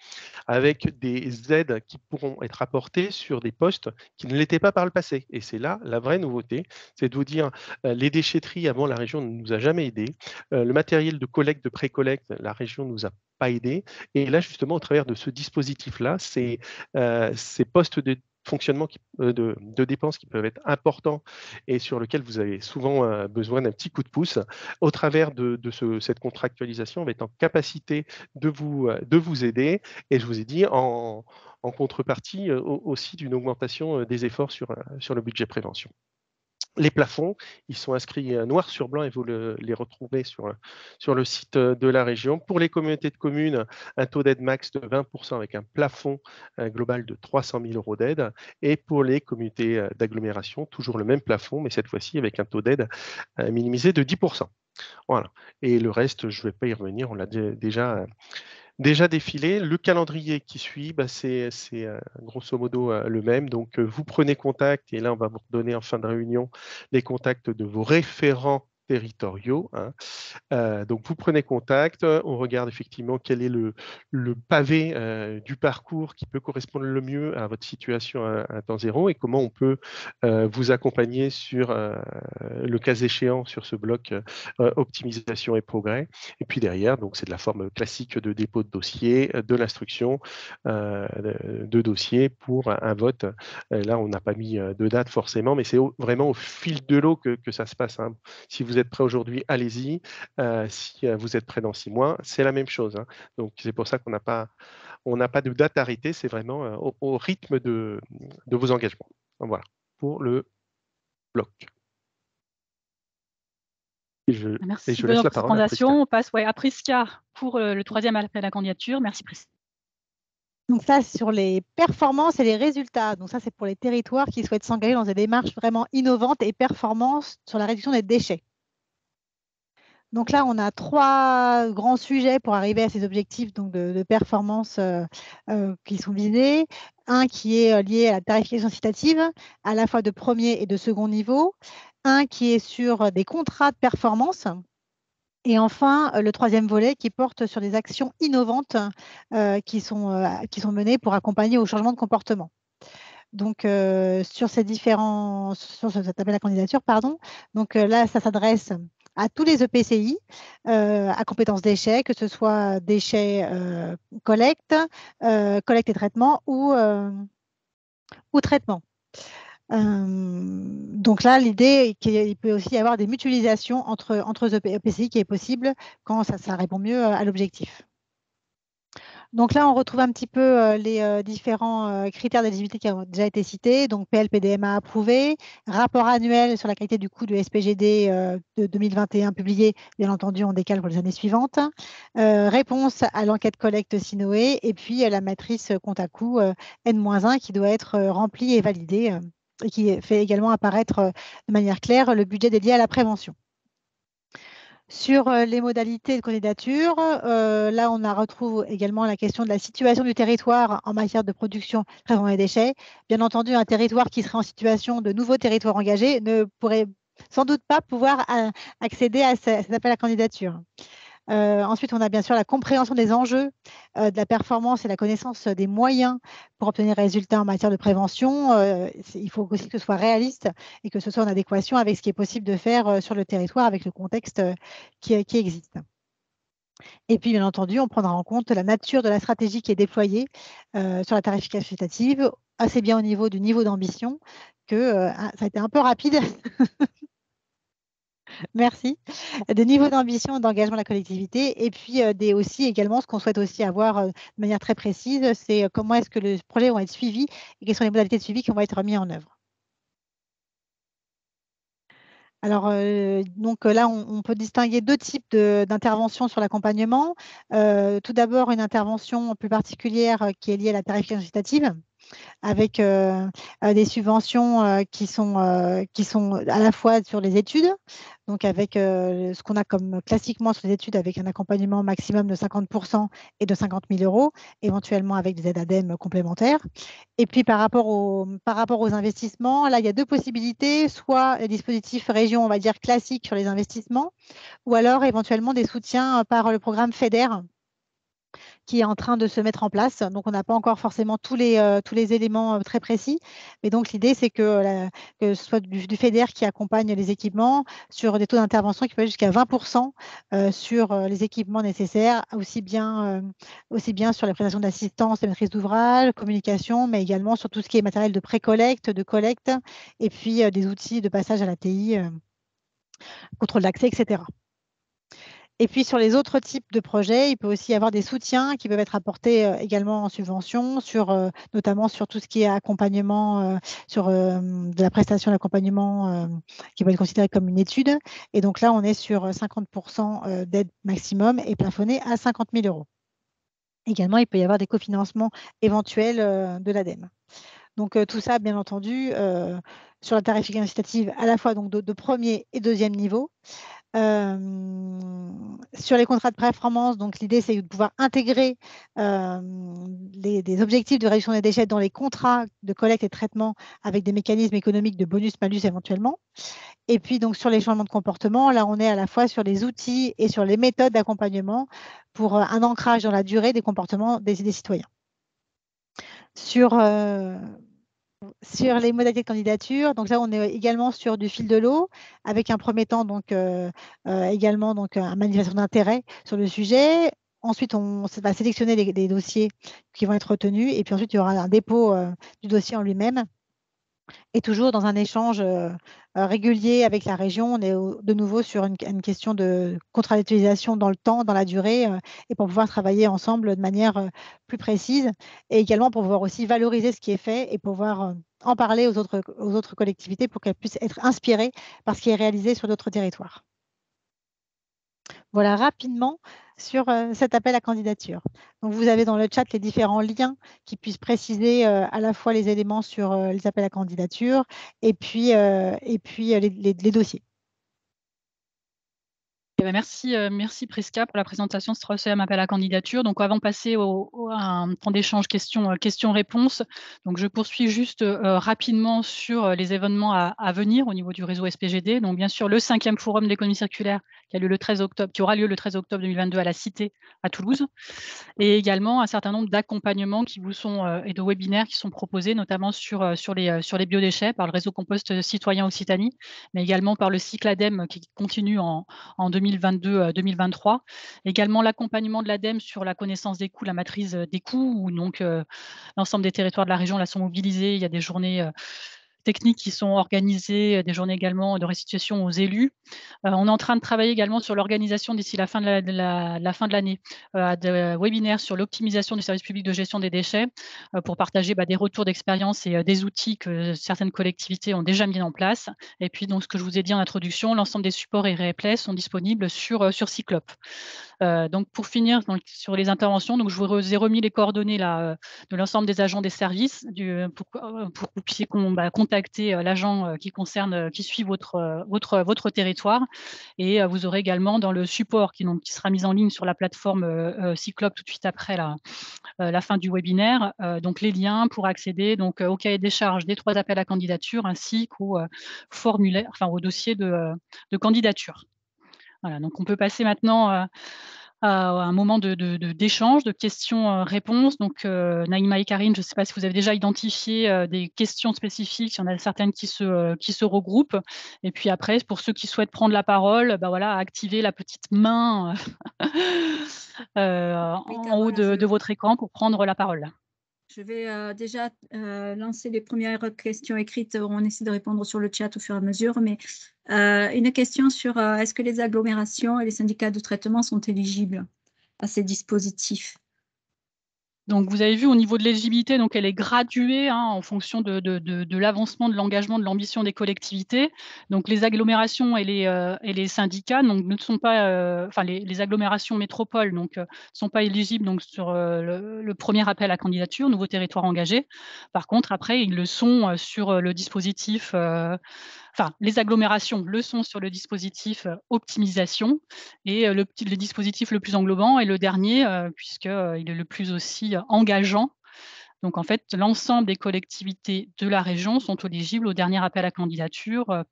avec des aides qui pourront être apportées sur des postes qui ne l'étaient pas par le passé. Et c'est là la vraie nouveauté, c'est de vous dire les déchetteries, avant, la région ne nous a jamais aidés. Le matériel de collecte, de pré-collecte, la région ne nous a pas aidés. Et là, justement, au travers de ce dispositif-là, ces postes de fonctionnement de dépenses qui peuvent être importants et sur lesquels vous avez souvent besoin d'un petit coup de pouce, au travers de cette contractualisation, on va être en capacité de vous aider. Et je vous ai dit, en contrepartie aussi d'une augmentation des efforts sur le budget prévention. Les plafonds, ils sont inscrits noir sur blanc et vous les retrouvez sur le site de la région. Pour les communautés de communes, un taux d'aide max de 20% avec un plafond global de 300 000 € d'aide. Et pour les communautés d'agglomération, toujours le même plafond, mais cette fois-ci avec un taux d'aide minimisé de 10%. Voilà. Et le reste, je ne vais pas y revenir, on l'a déjà défilé. Le calendrier qui suit, c'est grosso modo le même. Donc, vous prenez contact et là, on va vous redonner en fin de réunion les contacts de vos référents territoriaux. Hein. Donc, vous prenez contact, on regarde effectivement quel est le pavé du parcours qui peut correspondre le mieux à votre situation à temps zéro et comment on peut vous accompagner sur, le cas échéant, sur ce bloc optimisation et progrès. Et puis derrière, donc c'est de la forme classique de dépôt de dossier, de l'instruction de dossier pour un vote. Là, on n'a pas mis de date forcément, mais c'est vraiment au fil de l'eau que ça se passe. Hein. Si vous êtes prêt aujourd'hui, allez-y. Si vous êtes prêt dans 6 mois, c'est la même chose. Hein. Donc, c'est pour ça qu'on n'a pas de date arrêtée, c'est vraiment au rythme de vos engagements. Voilà, pour le bloc. Merci je laisse la parole à Prisca. On passe à Prisca pour le 3e appel à la candidature. Merci Prisca. Donc ça, sur les performances et les résultats. Donc ça, c'est pour les territoires qui souhaitent s'engager dans des démarches vraiment innovantes et performances sur la réduction des déchets. Donc là, on a 3 grands sujets pour arriver à ces objectifs donc de performance qui sont visés. Un qui est lié à la tarification incitative, à la fois de premier et de second niveau. Un qui est sur des contrats de performance. Et enfin, le 3e volet qui porte sur des actions innovantes qui sont menées pour accompagner au changement de comportement. Donc, sur cet appel à candidature, donc là, ça s'adresse à tous les EPCI à compétences déchets, que ce soit déchets collecte et traitement ou traitement. Donc là, l'idée est qu'il peut aussi y avoir des mutualisations entre EPCI qui est possible quand ça répond mieux à l'objectif. Donc là, on retrouve un petit peu les différents critères d'éligibilité qui ont déjà été cités. Donc PLPDMA approuvé, rapport annuel sur la qualité du coût du SPGD de 2021 publié, bien entendu, on décale pour les années suivantes. Réponse à l'enquête collecte Sinoé et puis la matrice compte à coût N-1 qui doit être remplie et validée et qui fait également apparaître de manière claire le budget dédié à la prévention. Sur les modalités de candidature, là, on retrouve également la question de la situation du territoire en matière de production, traitement des déchets. Bien entendu, un territoire qui serait en situation de nouveau territoire engagé ne pourrait sans doute pas pouvoir accéder à cet appel à candidature. Ensuite, on a bien sûr la compréhension des enjeux de la performance et la connaissance des moyens pour obtenir des résultats en matière de prévention. Il faut aussi que ce soit réaliste et que ce soit en adéquation avec ce qui est possible de faire sur le territoire, avec le contexte qui existe. Et puis, bien entendu, on prendra en compte la nature de la stratégie qui est déployée sur la tarification incitative, assez bien au niveau du niveau d'ambition que ça a été un peu rapide. Merci. Des niveaux d'ambition et d'engagement de la collectivité. Et puis, aussi également, ce qu'on souhaite aussi avoir de manière très précise, c'est comment est-ce que les projets vont être suivis et quelles sont les modalités de suivi qui vont être mis en œuvre. Alors, donc là, on peut distinguer deux types d'interventions sur l'accompagnement. Tout d'abord, une intervention plus particulière qui est liée à la tarification incitative, avec des subventions qui sont à la fois sur les études, donc avec ce qu'on a comme classiquement sur les études, avec un accompagnement maximum de 50% et de 50 000 €, éventuellement avec des aides ADEME complémentaires. Et puis par rapport aux investissements, là, il y a deux possibilités, soit les dispositifs région, on va dire classiques sur les investissements, ou alors éventuellement des soutiens par le programme FEDER, qui est en train de se mettre en place. Donc, on n'a pas encore forcément tous les éléments très précis. Mais donc, l'idée, c'est que ce soit du FEDER qui accompagne les équipements sur des taux d'intervention qui peuvent aller jusqu'à 20% sur les équipements nécessaires, aussi bien sur les prestations d'assistance, de maîtrise d'ouvrage, communication, mais également sur tout ce qui est matériel de pré-collecte, de collecte, et puis des outils de passage à l'ATI, contrôle d'accès, etc. Et puis sur les autres types de projets, il peut aussi y avoir des soutiens qui peuvent être apportés également en subvention, notamment sur tout ce qui est accompagnement, sur de la prestation d'accompagnement qui peut être considérée comme une étude. Et donc là, on est sur 50% d'aide maximum et plafonné à 50 000 €. Également, il peut y avoir des cofinancements éventuels de l'ADEME. Donc tout ça, bien entendu, sur la tarification incitative à la fois donc, de premier et deuxième niveau. Sur les contrats de performance, donc l'idée c'est de pouvoir intégrer des objectifs de réduction des déchets dans les contrats de collecte et de traitement avec des mécanismes économiques de bonus-malus éventuellement. Et puis donc sur les changements de comportement, là on est à la fois sur les outils et sur les méthodes d'accompagnement pour un ancrage dans la durée des comportements des citoyens. Sur les modalités de candidature, donc là, on est également sur du fil de l'eau, avec un premier temps, donc également donc, un manifestation d'intérêt sur le sujet. Ensuite, on va sélectionner des dossiers qui vont être retenus, et puis ensuite, il y aura un dépôt du dossier en lui-même. Et toujours dans un échange régulier avec la région, on est de nouveau sur une question de contractualisation dans le temps, dans la durée, et pour pouvoir travailler ensemble de manière plus précise, et également pour pouvoir aussi valoriser ce qui est fait et pouvoir en parler aux autres collectivités pour qu'elles puissent être inspirées par ce qui est réalisé sur d'autres territoires. Voilà rapidement sur cet appel à candidature. Donc, vous avez dans le chat les différents liens qui puissent préciser à la fois les éléments sur les appels à candidature et puis les dossiers. Merci Prisca pour la présentation de ce troisième appel à candidature. Donc, avant de passer à un temps d'échange questions-réponses, donc je poursuis juste rapidement sur les événements à venir au niveau du réseau SPGD. Donc, bien sûr, le 5e forum de l'économie circulaire qui aura lieu le 13 octobre 2022 à la Cité à Toulouse, et également un certain nombre d'accompagnements qui vous sont et de webinaires qui sont proposés, notamment sur les biodéchets par le réseau Compost Citoyen Occitanie, mais également par le cycle ADEME qui continue en 2022-2023. Également l'accompagnement de l'ADEME sur la connaissance des coûts, la matrice des coûts, où donc l'ensemble des territoires de la région là sont mobilisés. Il y a des journées techniques qui sont organisées, des journées également de restitution aux élus. On est en train de travailler également sur l'organisation d'ici la fin de la fin de l'année, de webinaires sur l'optimisation du service public de gestion des déchets, pour partager des retours d'expérience et des outils que certaines collectivités ont déjà mis en place. Et puis donc ce que je vous ai dit en introduction, l'ensemble des supports et replays sont disponibles sur Cyclope. Donc pour finir sur les interventions, donc je vous ai remis les coordonnées là, de l'ensemble des agents des services pour que vous puissiez contacter l'agent qui suit votre territoire. Et vous aurez également dans le support qui sera mis en ligne sur la plateforme Cyclope tout de suite après la fin du webinaire, donc les liens pour accéder donc au cahier des charges des 3 appels à candidature ainsi qu'au formulaire, enfin au dossier de candidature. Voilà, donc on peut passer maintenant à un moment d'échange, de questions-réponses. Donc Naïma et Karine, je ne sais pas si vous avez déjà identifié des questions spécifiques, il y en a certaines qui se regroupent. Et puis après, pour ceux qui souhaitent prendre la parole, voilà, activez la petite main en haut de votre écran pour prendre la parole. Je vais déjà lancer les premières questions écrites. On essaie de répondre sur le chat au fur et à mesure. Mais une question sur est-ce que les agglomérations et les syndicats de traitement sont éligibles à ces dispositifs? Donc, vous avez vu au niveau de l'éligibilité, donc elle est graduée en fonction de l'avancement de l'engagement, de l'ambition des collectivités. Donc, les agglomérations et les syndicats donc, ne sont pas, enfin les agglomérations métropoles donc sont pas éligibles donc sur le premier appel à candidature, nouveau territoire engagé. Par contre, après, ils le sont sur le dispositif. Enfin, les agglomérations le sont sur le dispositif optimisation et le dispositif le plus englobant est le dernier puisqu'il est le plus aussi engageant. Donc en fait, l'ensemble des collectivités de la région sont éligibles au dernier appel à candidature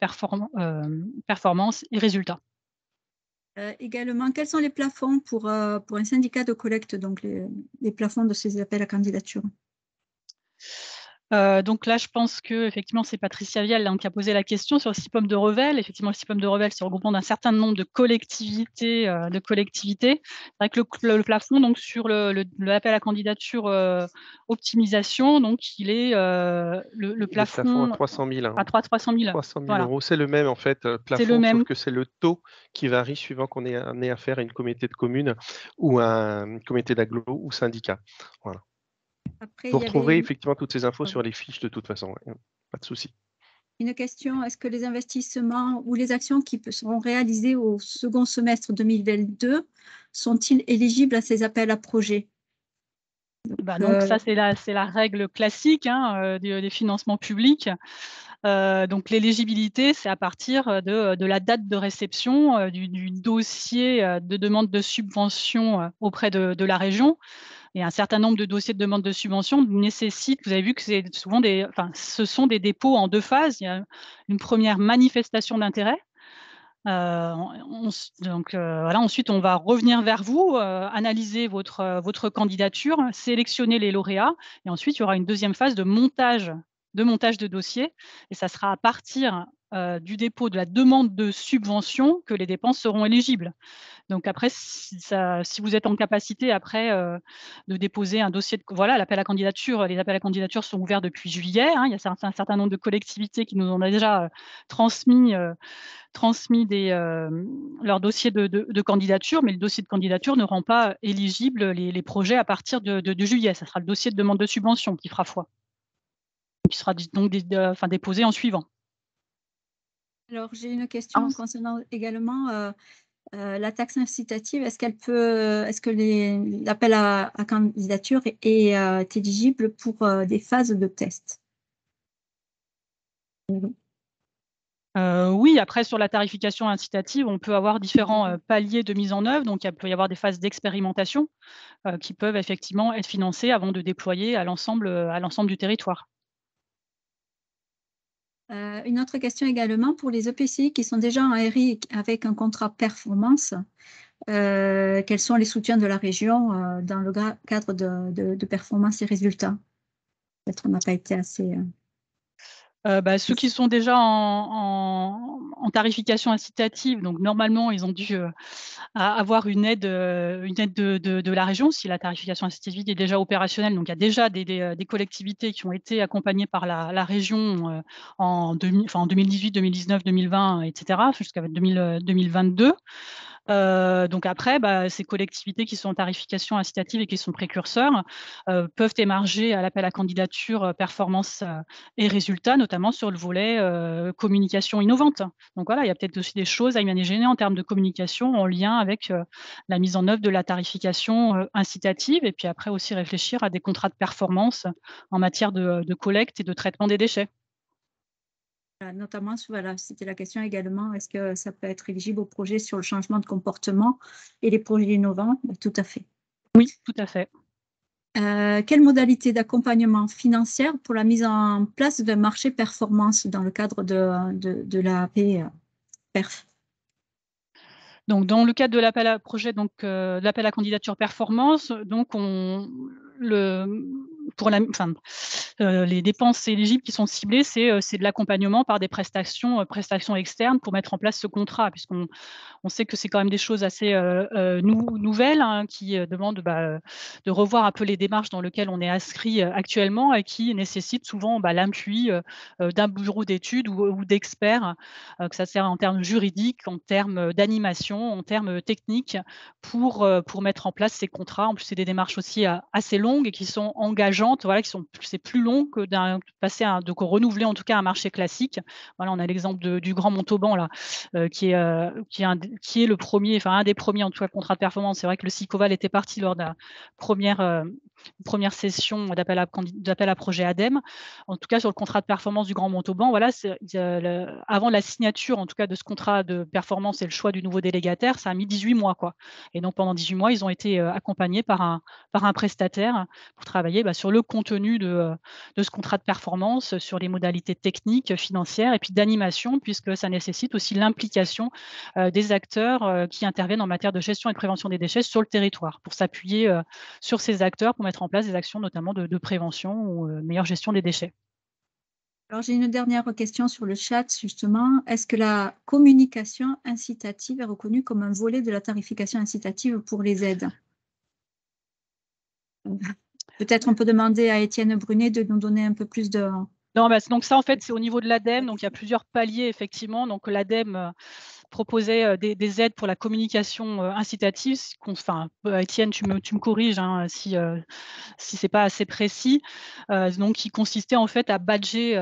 performance et résultats. Également, quels sont les plafonds pour un syndicat de collecte, donc les plafonds de ces appels à candidature? Donc là, je pense qu'effectivement, c'est Patricia Vial qui a posé la question sur le CIPOM de Revel. Effectivement, le CIPOM de Revel, c'est le regroupement d'un certain nombre de collectivités. C'est vrai que le plafond donc, sur l'appel à candidature optimisation, donc il est le plafond à 300 000. À 300 000. 300 000 voilà. euros, c'est le même en fait, plafond, le même. sauf que c'est le taux qui varie suivant qu'on est amené à faire une communauté de communes ou un comité d'agglo ou syndicat. Voilà. Après, vous retrouverez effectivement toutes ces infos sur les fiches de toute façon, pas de souci. Une question, est-ce que les investissements ou les actions qui seront réalisées au second semestre 2022 sont-ils éligibles à ces appels à projets? Donc ça, c'est la règle classique des financements publics. Donc l'éligibilité, c'est à partir de la date de réception du dossier de demande de subvention auprès de la région. Et un certain nombre de dossiers de demande de subvention nécessitent, vous avez vu que ce sont des dépôts en 2 phases. Il y a une première manifestation d'intérêt. Ensuite, on va revenir vers vous, analyser votre candidature, sélectionner les lauréats et ensuite, il y aura une deuxième phase de montage de dossier et ça sera à partir du dépôt de la demande de subvention que les dépenses seront éligibles. Donc après, si vous êtes en capacité après de déposer un dossier l'appel à candidature, les appels à candidature sont ouverts depuis juillet. Il y a un certain nombre de collectivités qui nous ont déjà transmis leur dossier de candidature, mais le dossier de candidature ne rend pas éligibles les projets à partir de juillet. Ça sera le dossier de demande de subvention qui fera foi, qui sera donc déposé en suivant. Alors, j'ai une question concernant également la taxe incitative. Est-ce que l'appel à candidature est éligible pour des phases de test? Oui, après sur la tarification incitative, on peut avoir différents paliers de mise en œuvre. Donc, il peut y avoir des phases d'expérimentation qui peuvent effectivement être financées avant de déployer à l'ensemble du territoire. Une autre question également pour les EPCI qui sont déjà en RI avec un contrat performance. Quels sont les soutiens de la région dans le cadre de performance et résultats? Peut-être on n'a pas été assez... Ceux qui sont déjà en en tarification incitative. Donc, normalement, ils ont dû avoir une aide de la région si la tarification incitative est déjà opérationnelle. Donc, il y a déjà des collectivités qui ont été accompagnées par la région en 2018, 2019, 2020, etc., jusqu'à 2022. Donc après, ces collectivités qui sont en tarification incitative et qui sont précurseurs peuvent émarger à l'appel à candidature performance et résultats, notamment sur le volet communication innovante. Donc voilà, il y a peut-être aussi des choses à imaginer en termes de communication en lien avec la mise en œuvre de la tarification incitative, et puis après aussi réfléchir à des contrats de performance en matière de collecte et de traitement des déchets. Notamment, voilà, c'était la question également, est-ce que ça peut être éligible aux projets sur le changement de comportement et les projets innovants? Tout à fait. Oui, tout à fait. Quelle modalité d'accompagnement financière pour la mise en place d'un marché performance dans le cadre de la PERF? Donc, dans le cadre de l'appel à projet, donc l'appel à candidature performance, donc les dépenses éligibles qui sont ciblées, c'est de l'accompagnement par des prestations externes pour mettre en place ce contrat, puisqu'on sait que c'est quand même des choses assez nouvelles, hein, qui demandent de revoir un peu les démarches dans lesquelles on est inscrit actuellement et qui nécessitent souvent l'appui d'un bureau d'études ou d'experts, que ça sert en termes juridiques, en termes d'animation, en termes techniques, pour mettre en place ces contrats. En plus, c'est des démarches aussi assez longues et qui sont engageantes, voilà, c'est plus long que de renouveler en tout cas un marché classique. Voilà, on a l'exemple du Grand Montauban là, qui est le premier, enfin un des premiers en tout cas contrat de performance. C'est vrai que le Sicoval était parti lors de la première session d'appel à projet ADEME. En tout cas, sur le contrat de performance du Grand Montauban, voilà, avant la signature en tout cas de ce contrat de performance et le choix du nouveau délégataire, ça a mis 18 mois, quoi. Et donc pendant 18 mois, ils ont été accompagnés par un prestataire pour travailler sur le contenu de ce contrat de performance, sur les modalités techniques, financières et puis d'animation, puisque ça nécessite aussi l'implication des acteurs qui interviennent en matière de gestion et de prévention des déchets sur le territoire, pour s'appuyer sur ces acteurs pour mettre en place des actions notamment de prévention ou meilleure gestion des déchets. Alors, j'ai une dernière question sur le chat, justement. Est-ce que la communication incitative est reconnue comme un volet de la tarification incitative pour les aides? Peut-être on peut demander à Étienne Brunet de nous donner un peu plus de... Non, donc ça, en fait, c'est au niveau de l'ADEME. Donc, il y a plusieurs paliers, effectivement. Donc, l'ADEME proposait des aides pour la communication incitative. Étienne, tu me corriges hein, si c'est pas assez précis. Donc, qui consistait en fait à badger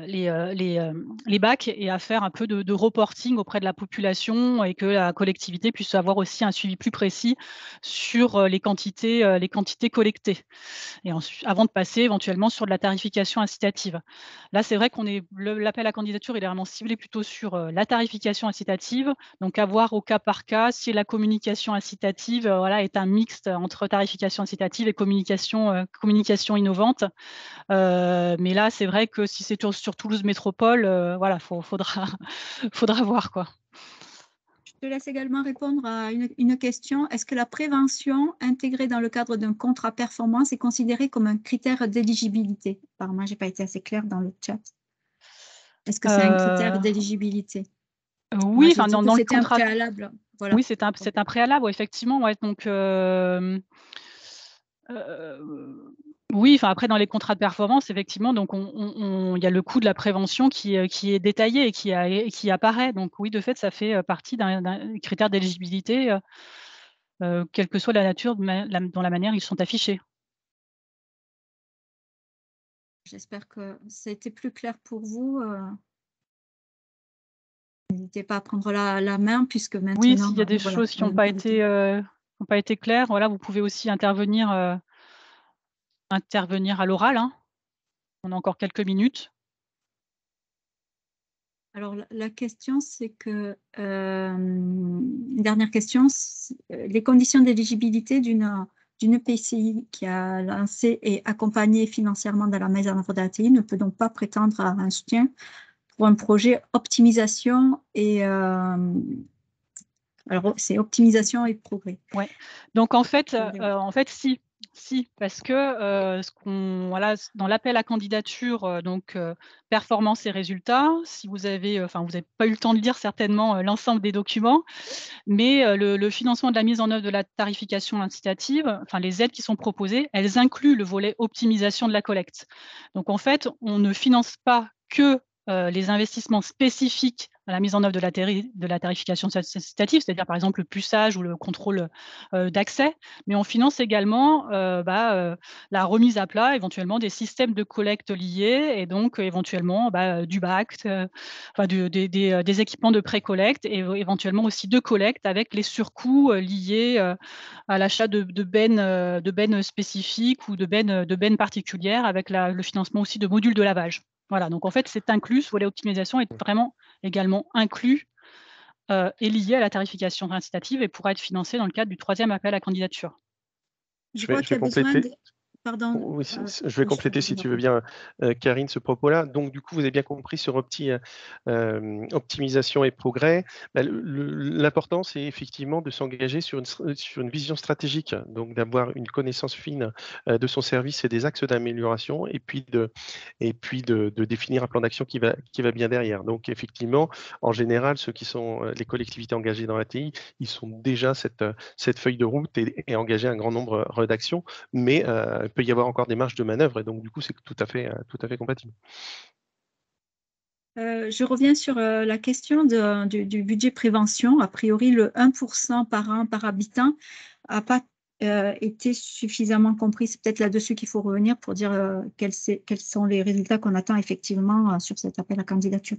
les bacs et à faire un peu de reporting auprès de la population, et que la collectivité puisse avoir aussi un suivi plus précis sur les quantités collectées. Et ensuite, avant de passer éventuellement sur de la tarification incitative. Là, c'est vrai l'appel à candidature, il est vraiment ciblé plutôt sur la tarification incitative, donc à voir au cas par cas si la communication incitative est un mixte entre tarification incitative et communication innovante. Mais là, c'est vrai que si c'est sur Toulouse Métropole, faudra voir, quoi. Je te laisse également répondre à une question. Est-ce que la prévention intégrée dans le cadre d'un contrat performance est considérée comme un critère d'éligibilité? Apparemment, je n'ai pas été assez claire dans le chat. Est-ce que c'est un critère d'éligibilité? Oui, dans le contrat. Un préalable. Voilà. Oui, c'est un préalable, ouais, effectivement. Ouais, donc, oui, après dans les contrats de performance, effectivement, donc il y a le coût de la prévention qui est détaillé et qui apparaît. Donc oui, de fait, ça fait partie d'un critère d'éligibilité, quelle que soit la nature dans la manière ils sont affichés. J'espère que ça a été plus clair pour vous. N'hésitez pas à prendre la main, puisque maintenant... Oui, s'il y a des choses qui n'ont pas été claires, voilà, vous pouvez aussi intervenir à l'oral, hein. On a encore quelques minutes. Alors, la question, c'est que, dernière question, les conditions d'éligibilité d'une PCI qui a lancé et accompagné financièrement dans la mise en œuvre d'ATI ne peut donc pas prétendre à un soutien pour un projet optimisation et... alors, c'est optimisation et progrès. Ouais. Donc, en fait, si. Si, parce que dans l'appel à candidature, performance et résultats, si vous avez, vous n'avez pas eu le temps de lire certainement l'ensemble des documents, mais le financement de la mise en œuvre de la tarification incitative, les aides qui sont proposées, elles incluent le volet optimisation de la collecte. Donc en fait, on ne finance pas que les investissements spécifiques à la mise en œuvre de la tarification incitative, c'est-à-dire par exemple le puçage ou le contrôle d'accès, mais on finance également la remise à plat éventuellement des systèmes de collecte liés et donc éventuellement du BACT, des équipements de pré-collecte et éventuellement aussi de collecte avec les surcoûts liés à l'achat de bennes spécifiques ou de bennes particulières avec le financement aussi de modules de lavage. Voilà, donc en fait, c'est inclus, ce volet optimisation est vraiment également inclus et lié à la tarification incitative et pourra être financé dans le cadre du 3e appel à candidature. Je crois qu'il y a besoin de... Pardon. Oui, je vais compléter si tu veux bien, Karine, ce propos-là. Donc, du coup, vous avez bien compris sur optimisation et progrès. L'important, c'est effectivement de s'engager sur une vision stratégique, donc d'avoir une connaissance fine de son service et des axes d'amélioration, et puis de définir un plan d'action qui va bien derrière. Donc, effectivement, en général, ceux qui sont les collectivités engagées dans l'ATI, ils sont déjà cette feuille de route et engagés un grand nombre d'actions, mais il peut y avoir encore des marges de manœuvre et donc du coup c'est tout à fait compatible. Je reviens sur la question du budget prévention. A priori, le 1% par an par habitant n'a pas été suffisamment compris. C'est peut-être là-dessus qu'il faut revenir pour dire quels sont les résultats qu'on attend effectivement sur cet appel à candidature.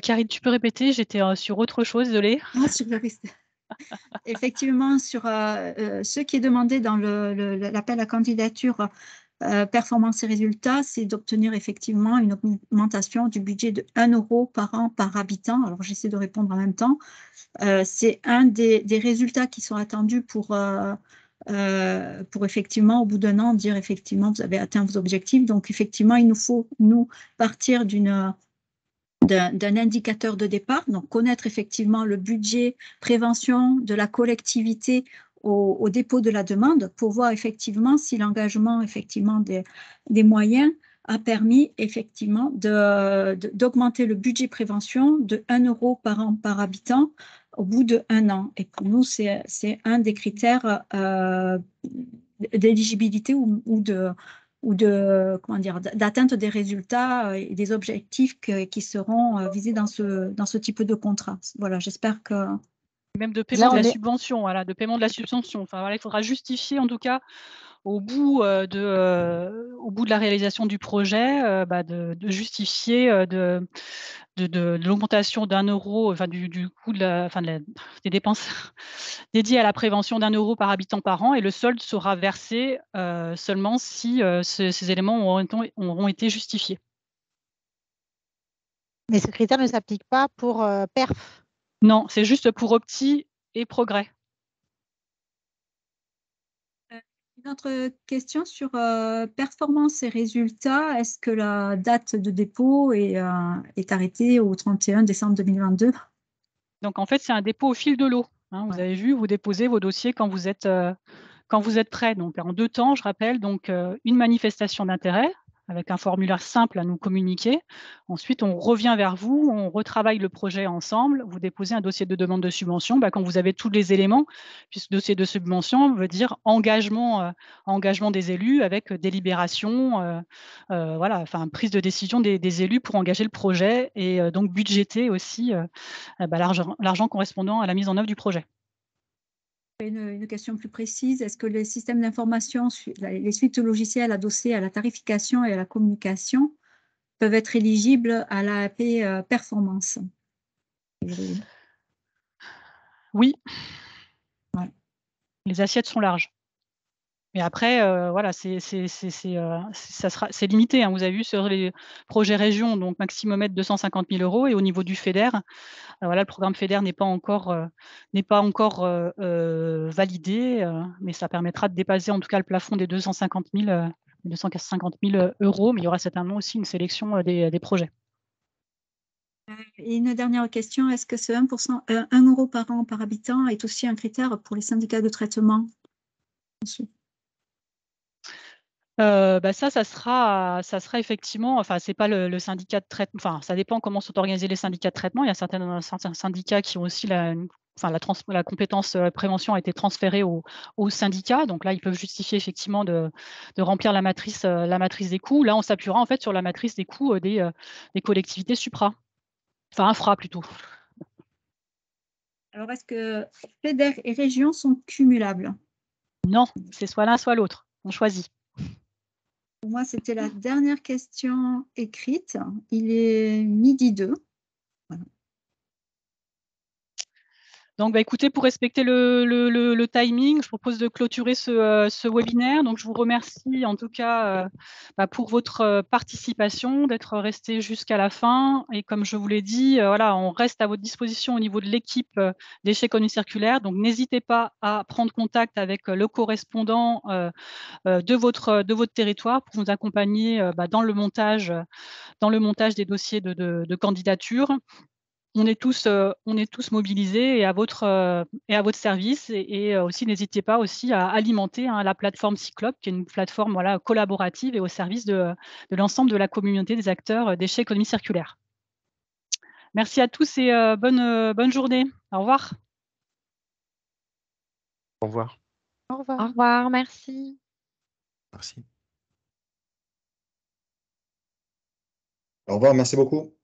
Karine, tu peux répéter? J'étais sur autre chose, désolée. Effectivement, sur ce qui est demandé dans l'appel à candidature performance et résultats, c'est d'obtenir effectivement une augmentation du budget de 1 € par an par habitant. Alors, j'essaie de répondre en même temps. C'est un des résultats qui sont attendus pour effectivement, au bout d'un an, dire effectivement, vous avez atteint vos objectifs. Donc, effectivement, il nous faut, partir d'un indicateur de départ, donc connaître effectivement le budget prévention de la collectivité au dépôt de la demande pour voir effectivement si l'engagement effectivement des moyens a permis effectivement d'augmenter le budget prévention de 1 € par an par habitant au bout d'1 an. Et pour nous, c'est un des critères d'éligibilité ou d'atteinte des résultats et des objectifs qui seront visés dans ce type de contrat. Voilà, j'espère que... Même de paiement de la subvention, voilà, de paiement de la subvention. Il faudra justifier en tout cas au bout de la réalisation du projet, de justifier de l'augmentation d'1 €, du coût des dépenses dédiées à la prévention d'1 € par habitant par an, et le solde sera versé seulement si ces éléments auront été justifiés. Mais ce critère ne s'applique pas pour perf. Non, c'est juste pour Opti et Progrès. Une autre question sur performance et résultats. Est-ce que la date de dépôt est arrêtée au 31 décembre 2022? Donc, en fait, c'est un dépôt au fil de l'eau. Hein, vous avez vu, vous déposez vos dossiers quand vous êtes prêt. Donc, en 2 temps, je rappelle, donc une manifestation d'intérêt avec un formulaire simple à nous communiquer. Ensuite, on revient vers vous, on retravaille le projet ensemble, vous déposez un dossier de demande de subvention quand vous avez tous les éléments, puisque dossier de subvention veut dire engagement des élus avec délibération, prise de décision des élus pour engager le projet et donc budgéter aussi l'argent correspondant à la mise en œuvre du projet. Une question plus précise, est-ce que les systèmes d'information, les suites logicielles adossées à la tarification et à la communication peuvent être éligibles à l'AAP performance? Oui. Ouais. Les assiettes sont larges. Mais après, c'est limité. Hein. Vous avez vu sur les projets régions, donc maximum 250 000 € et au niveau du FEDER, le programme FEDER n'est pas encore validé, mais ça permettra de dépasser en tout cas le plafond des 250 000 €, mais il y aura certainement aussi une sélection des projets. Et une dernière question, est-ce que ce 1%, 1 euro par an par habitant est aussi un critère pour les syndicats de traitement? Ça sera effectivement, enfin, c'est pas le syndicat de traitement, enfin, ça dépend comment sont organisés les syndicats de traitement. Il y a certains syndicats qui ont aussi la compétence prévention a été transférée aux syndicats. Donc là, ils peuvent justifier effectivement de remplir la matrice des coûts. Là, on s'appuiera en fait sur la matrice des coûts des collectivités supra, enfin infra plutôt. Alors, est-ce que FEDER et région sont cumulables? Non, c'est soit l'un, soit l'autre. On choisit. Pour moi, c'était la dernière question écrite. Il est 12h02. Voilà. Donc, écoutez, pour respecter le timing, je propose de clôturer ce webinaire. Donc, je vous remercie en tout cas pour votre participation, d'être resté jusqu'à la fin. Et comme je vous l'ai dit, voilà, on reste à votre disposition au niveau de l'équipe déchets économie circulaire. Donc, n'hésitez pas à prendre contact avec le correspondant de votre territoire pour nous accompagner dans le montage des dossiers de candidature. On est tous mobilisés et à votre service et aussi n'hésitez pas aussi à alimenter, la plateforme Cyclope, qui est une plateforme, voilà, collaborative et au service de l'ensemble de la communauté des acteurs déchets économie circulaire. Merci à tous et bonne journée. Au revoir. Au revoir. Au revoir. Au revoir, merci. Merci. Au revoir, merci beaucoup.